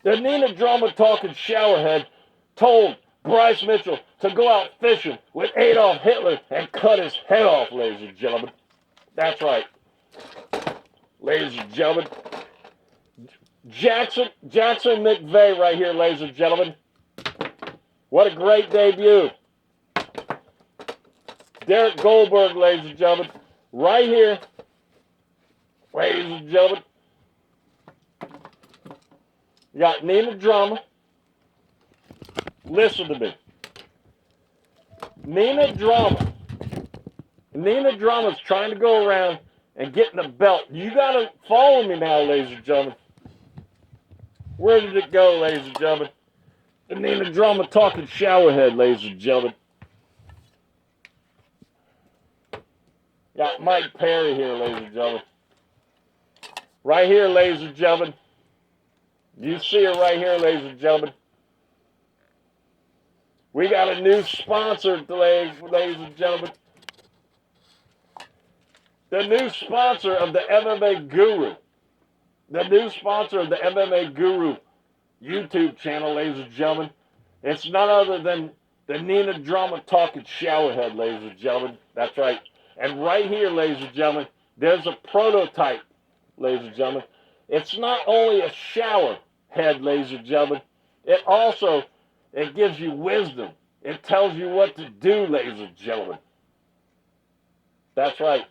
The Nina Drama talking showerhead told Bryce Mitchell to go out fishing with Adolf Hitler and cut his head off, ladies and gentlemen. That's right. Ladies and gentlemen. Jackson McVey right here, ladies and gentlemen. What a great debut. Derek Goldberg, ladies and gentlemen, right here, ladies and gentlemen. You got Nina Drama. Listen to me. Nina Drama's trying to go around and get in the belt. You got to follow me now, ladies and gentlemen. Where did it go, ladies and gentlemen? The Nina Drama talking showerhead, ladies and gentlemen. Got Mike Perry here, ladies and gentlemen. Right here, ladies and gentlemen. You see her right here, ladies and gentlemen. We got a new sponsor, ladies and gentlemen. The new sponsor of the MMA Guru. The new sponsor of the MMA Guru YouTube channel, ladies and gentlemen. It's none other than the Nina Drama talking showerhead, ladies and gentlemen. That's right. And right here, ladies and gentlemen, there's a prototype, ladies and gentlemen. It's not only a shower head, ladies and gentlemen. It gives you wisdom. It tells you what to do, ladies and gentlemen. That's right.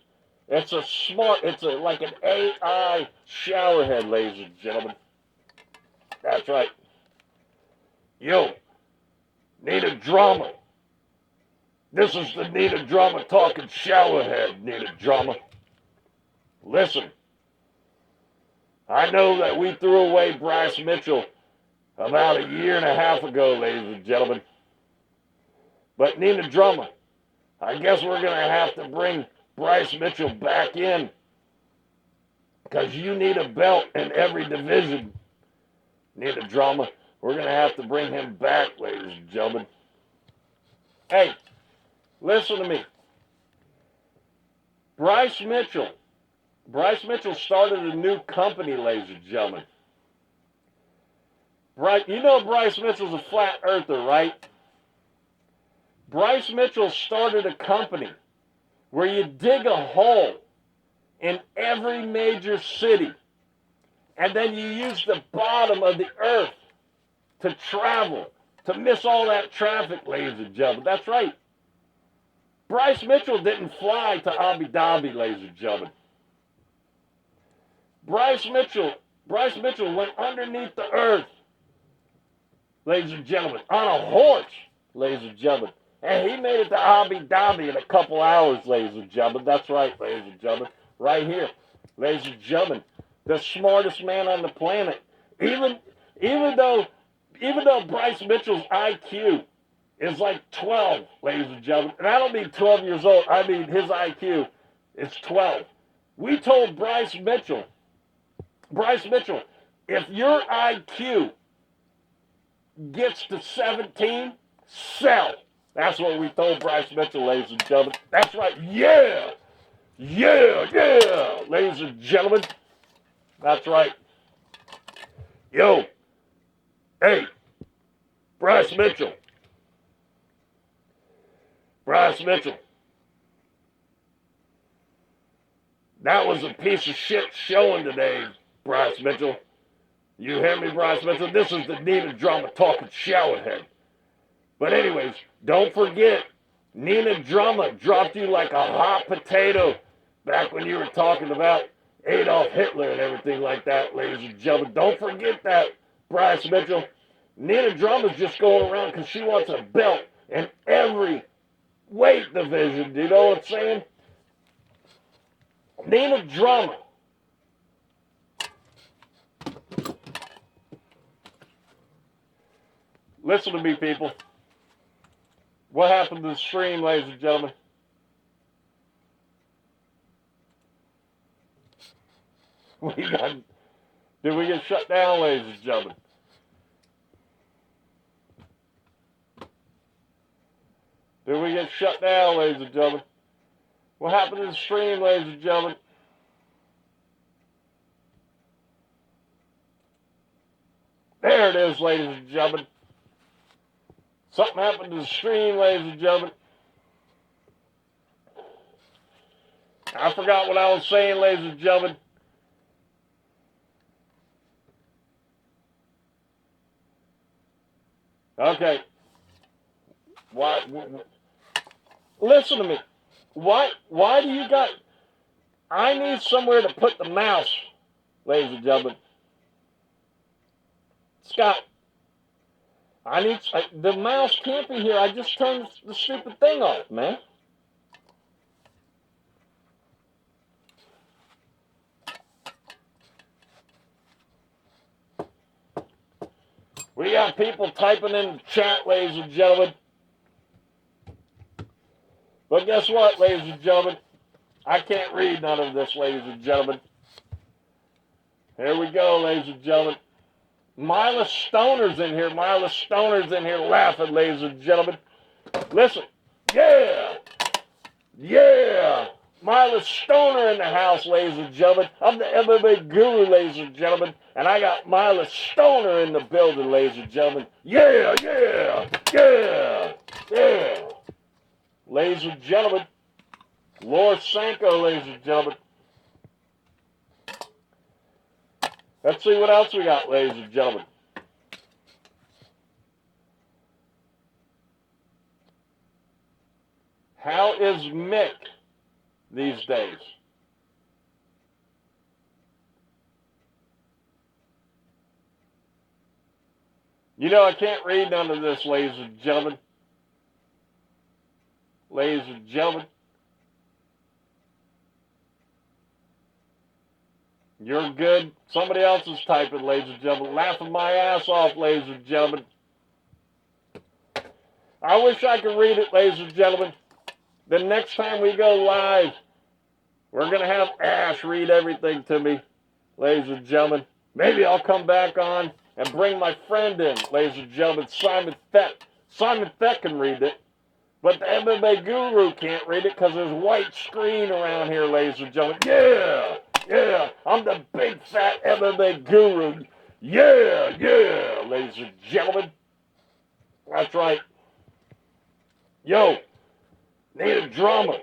It's like an AI shower head, ladies and gentlemen. That's right. Yo, Nina Drama. This is the Nina Drama talking showerhead, Nina Drama. Listen, I know that we threw away Bryce Mitchell about a year and a half ago, ladies and gentlemen. But Nina Drama, I guess we're going to have to bring Bryce Mitchell back in because you need a belt in every division. Nina Drama, we're going to have to bring him back, ladies and gentlemen. Hey, listen to me. Bryce Mitchell started a new company, ladies and gentlemen. You know Bryce Mitchell's a flat earther, right? Bryce Mitchell started a company where you dig a hole in every major city, and then you use the bottom of the earth to travel, to miss all that traffic, ladies and gentlemen. That's right. Bryce Mitchell didn't fly to Abu Dhabi, ladies and gentlemen. Bryce Mitchell went underneath the earth, ladies and gentlemen, on a horse, ladies and gentlemen. And he made it to Abu Dhabi in a couple hours, ladies and gentlemen. That's right, ladies and gentlemen. Right here, ladies and gentlemen. The smartest man on the planet. Even though Bryce Mitchell's IQ is like 12, ladies and gentlemen. And I don't mean 12 years old. I mean his IQ is 12. We told Bryce Mitchell, if your IQ gets to 17, sell. That's what we told Bryce Mitchell, ladies and gentlemen. That's right. Yeah. Ladies and gentlemen. That's right. Yo. Hey. Bryce Mitchell. That was a piece of shit showing today, Bryce Mitchell. You hear me, Bryce Mitchell? This is the Nina Drama talking showerhead. But anyways, don't forget, Nina Drama dropped you like a hot potato back when you were talking about Adolf Hitler and everything like that, ladies and gentlemen. Don't forget that, Bryce Mitchell. Nina Drama's just going around because she wants a belt in every weight division. Do you know what I'm saying? Nina Drama. Listen to me, people. What happened to the stream, ladies and gentlemen? Did we get shut down, ladies and gentlemen? Did we get shut down, ladies and gentlemen? What happened to the stream, ladies and gentlemen? There it is, ladies and gentlemen. Something happened to the stream, ladies and gentlemen. I forgot what I was saying, ladies and gentlemen. Okay. Why? Listen to me. Why do you got... I need somewhere to put the mouse, ladies and gentlemen. Scott. The mouse can't be here. I just turned the stupid thing off, man. We got people typing in the chat, ladies and gentlemen. But guess what, ladies and gentlemen? I can't read none of this, ladies and gentlemen. Here we go, ladies and gentlemen. MYLA Stoner's in here. MYLA Stoner's in here laughing, ladies and gentlemen. Listen. Yeah. MYLA Stoner in the house, ladies and gentlemen. I'm the MMA guru, ladies and gentlemen. And I got MYLA Stoner in the building, ladies and gentlemen. Yeah. Ladies and gentlemen. Laura Sanko, ladies and gentlemen. Let's see what else we got, ladies and gentlemen. How is Mick these days? You know, I can't read none of this, ladies and gentlemen. Ladies and gentlemen. You're good. Somebody else is typing, ladies and gentlemen. Laughing my ass off, ladies and gentlemen. I wish I could read it, ladies and gentlemen. The next time we go live, we're going to have Ash read everything to me, ladies and gentlemen. Maybe I'll come back on and bring my friend in, ladies and gentlemen, Simon Feck. Simon Feck can read it, but the MMA Guru can't read it because there's white screen around here, ladies and gentlemen. Yeah, yeah, I'm the Big Fat MMA Guru. Yeah, yeah, ladies and gentlemen. That's right. Yo, need a drama.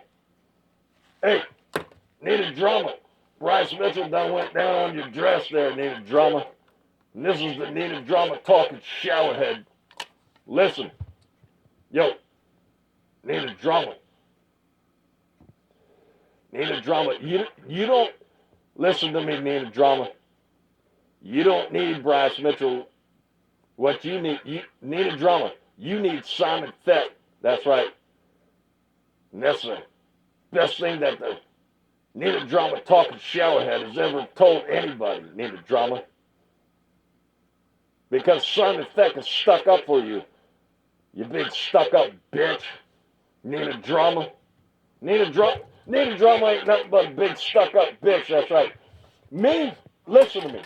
Hey, need a drama. Bryce Mitchell done went down on your dress there, need a drama. And this is the need a drama talking showerhead. Listen. Yo, need a drama. Need a drama. You don't, listen to me, need a drama. You don't need Bryce Mitchell. What you need a drama. You need Simon Feck. That's right. And that's the best thing that the need a drama talking showerhead has ever told anybody. Need a drama. Because Simon Feck is stuck up for you. You big stuck up bitch. Need a drama. Need a drama ain't nothing but a big stuck up bitch. That's right. Me, listen to me.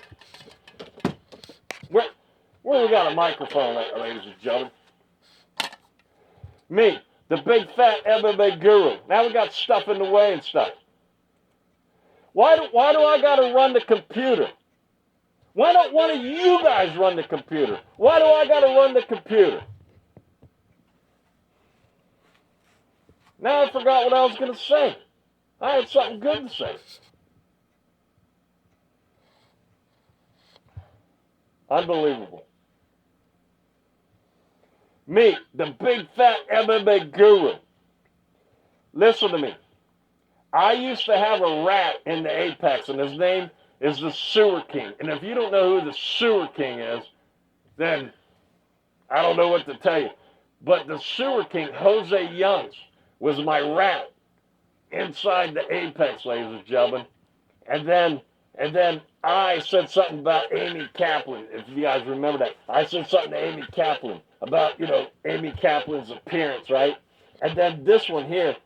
Where we got a microphone at, ladies and gentlemen? Me, the Big Fat MMA Guru. Now we got stuff in the way and stuff. Why do I got to run the computer? Why don't one of you guys run the computer? Why do I got to run the computer? Now I forgot what I was going to say. I had something good to say. Unbelievable. Me, the Big Fat MMA Guru. Listen to me. I used to have a rat in the Apex, and his name is the Sewer King. And if you don't know who the Sewer King is, then I don't know what to tell you. But the Sewer King, Jose Youngs, was my rat inside the Apex, ladies and gentlemen. And then I said something about Amy Kaplan, if you guys remember that. I said something to Amy Kaplan about, Amy Kaplan's appearance, right? And then this one here,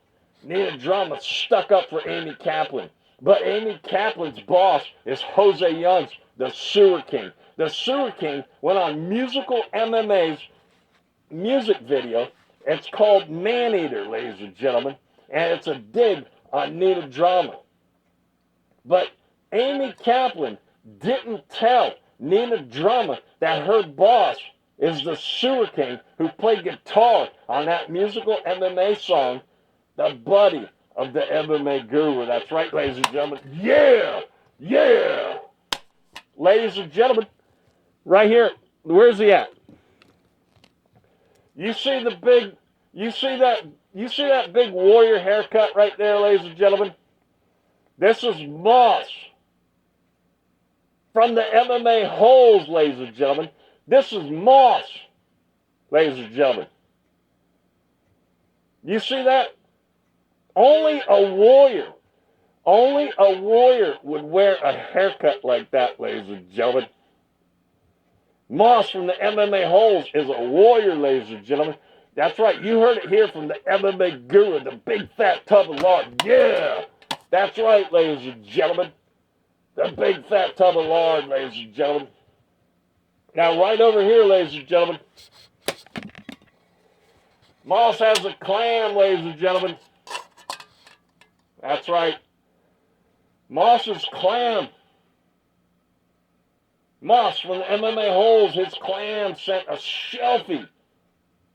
Nina Drama stuck up for Amy Kaplan. But Amy Kaplan's boss is Jose Youngs, the Sewer King. The Sewer King went on Musical MMA's music video. It's called Maneater, ladies and gentlemen. And it's a dig on Nina Drama. But Amy Kaplan didn't tell Nina Drama that her boss is the Sewer King who played guitar on that Musical MMA song, The Buddy of the MMA Guru. That's right, ladies and gentlemen. Yeah! Yeah! Ladies and gentlemen, right here, where's he at? You see that big warrior haircut right there, ladies and gentlemen? This is Mos from the MMA-holes, ladies and gentlemen. This is Mos, ladies and gentlemen. You see that? Only a warrior would wear a haircut like that, ladies and gentlemen. Mos from the MMA-holes is a warrior, ladies and gentlemen. That's right, you heard it here from the MMA Guru, the Big Fat Tub of Lard. Yeah! That's right, ladies and gentlemen. The Big Fat Tub of Lard, ladies and gentlemen. Now, right over here, ladies and gentlemen, Mos has a clan, ladies and gentlemen. That's right. Mos's clan. Mos from the MMA-holes, his clan sent a shell-fie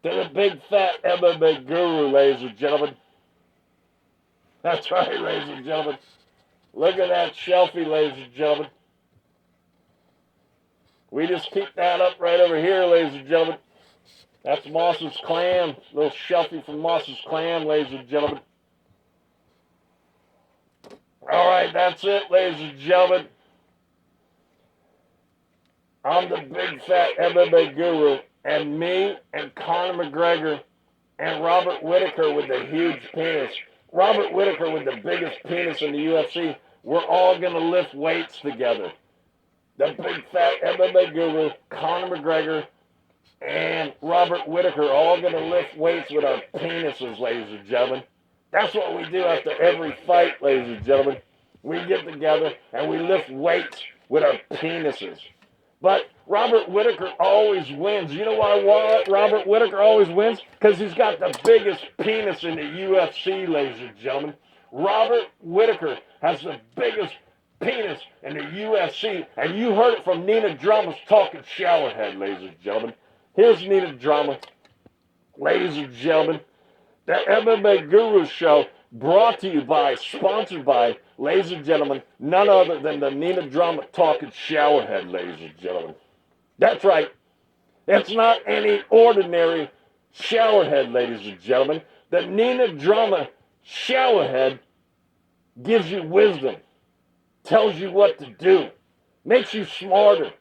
to the Big Fat MMA Guru, ladies and gentlemen. That's right, ladies and gentlemen. Look at that shell-fie, ladies and gentlemen. We just keep that up right over here, ladies and gentlemen. That's Mos's clan. Little shell-fie from Mos's clan, ladies and gentlemen. All right, that's it, ladies and gentlemen. I'm the Big Fat MMA Guru, and me and Conor McGregor and Robert Whittaker with the huge penis. Robert Whittaker with the biggest penis in the UFC we're all going to lift weights together. The Big Fat MMA Guru, Conor McGregor, and Robert Whittaker are all going to lift weights with our penises, ladies and gentlemen. That's what we do after every fight, ladies and gentlemen. We get together and we lift weights with our penises. But Robert Whittaker always wins. You know why Robert Whittaker always wins? Because he's got the biggest penis in the UFC, ladies and gentlemen. Robert Whittaker has the biggest penis in the UFC. And you heard it from Nina Drama's Talking Showerhead, ladies and gentlemen. Here's Nina Drama. Ladies and gentlemen, the MMA Guru Show brought to you by, sponsored by, ladies and gentlemen, none other than the Nina Drama Talking Showerhead, ladies and gentlemen. That's right. It's not any ordinary showerhead, ladies and gentlemen. The Nina Drama Showerhead gives you wisdom, tells you what to do, makes you smarter,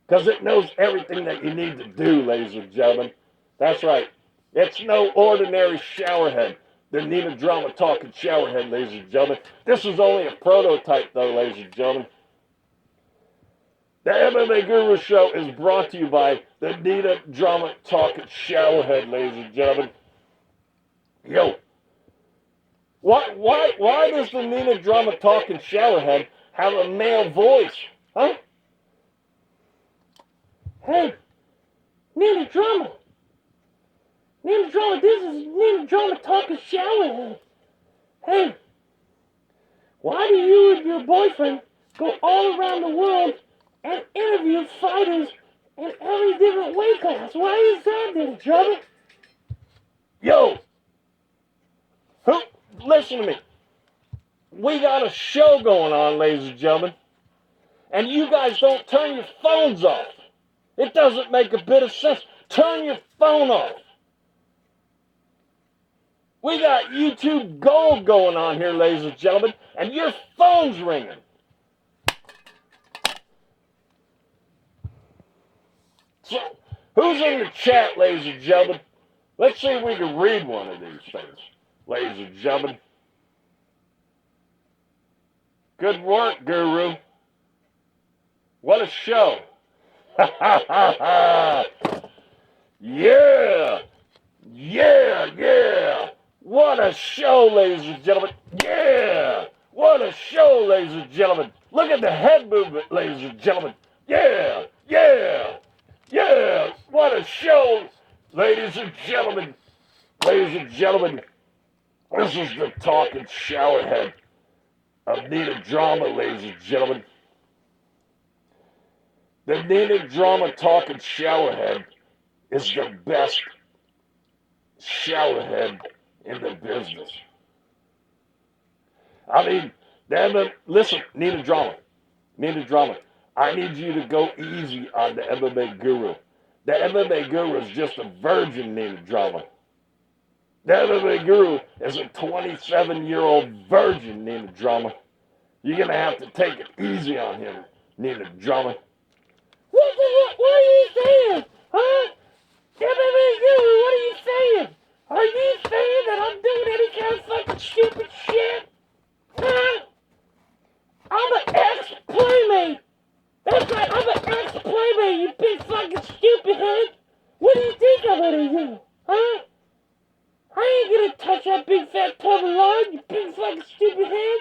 because it knows everything that you need to do, ladies and gentlemen. That's right. It's no ordinary showerhead. The Nina Drama Talking Showerhead, ladies and gentlemen. This is only a prototype, though, ladies and gentlemen. The MMA Guru Show is brought to you by the Nina Drama Talking Showerhead, ladies and gentlemen. Yo, why does the Nina Drama Talking Showerhead have a male voice? Huh? Hey, Nina Drama. Nina Drama, this is Nina Drama Talking Showerhead. Hey, why do you and your boyfriend go all around the world and interview fighters in every different weight class? Why is that, Nina Drama? Yo, listen to me. We got a show going on, ladies and gentlemen, and you guys don't turn your phones off. It doesn't make a bit of sense. Turn your phone off. We got YouTube Gold going on here, ladies and gentlemen, and your phone's ringing. So, who's in the chat, ladies and gentlemen? Let's see if we can read one of these things, ladies and gentlemen. Good work, Guru. What a show. Ha ha ha ha. Yeah. Yeah, yeah. What a show, ladies and gentlemen. Yeah. What a show, ladies and gentlemen. Look at the head movement, ladies and gentlemen. Yeah. Yeah. Yeah. What a show, ladies and gentlemen. Ladies and gentlemen, this is the Talking Showerhead of Nina Drama, ladies and gentlemen. The Nina Drama Talking Showerhead is the best showerhead in the business. I mean, listen, Nina Drama, I need you to go easy on the MMA Guru. The MMA Guru is just a virgin, Nina Drama. The MMA Guru is a 27-year-old virgin, Nina Drama. You're going to have to take it easy on him, Nina Drama. What are you saying? Huh? MMA Guru, what are you saying? Are you saying that I'm doing any kind of fucking stupid shit? Huh? I'm an ex-playmate. That's right, I'm an ex-playmate, you big fucking stupid head. What do you think I'm gonna do? Huh? I ain't gonna touch that big fat tub of lard, you big fucking stupid head.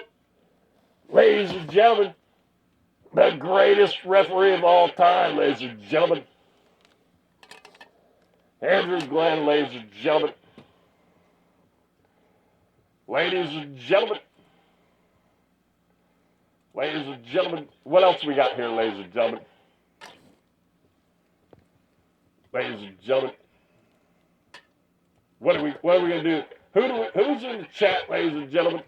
Ladies and gentlemen, the greatest referee of all time, ladies and gentlemen. Andrew Glenn, ladies and gentlemen. Ladies and gentlemen. Ladies and gentlemen. What else we got here, ladies and gentlemen? Ladies and gentlemen. What are we gonna do? Who's in the chat, ladies and gentlemen?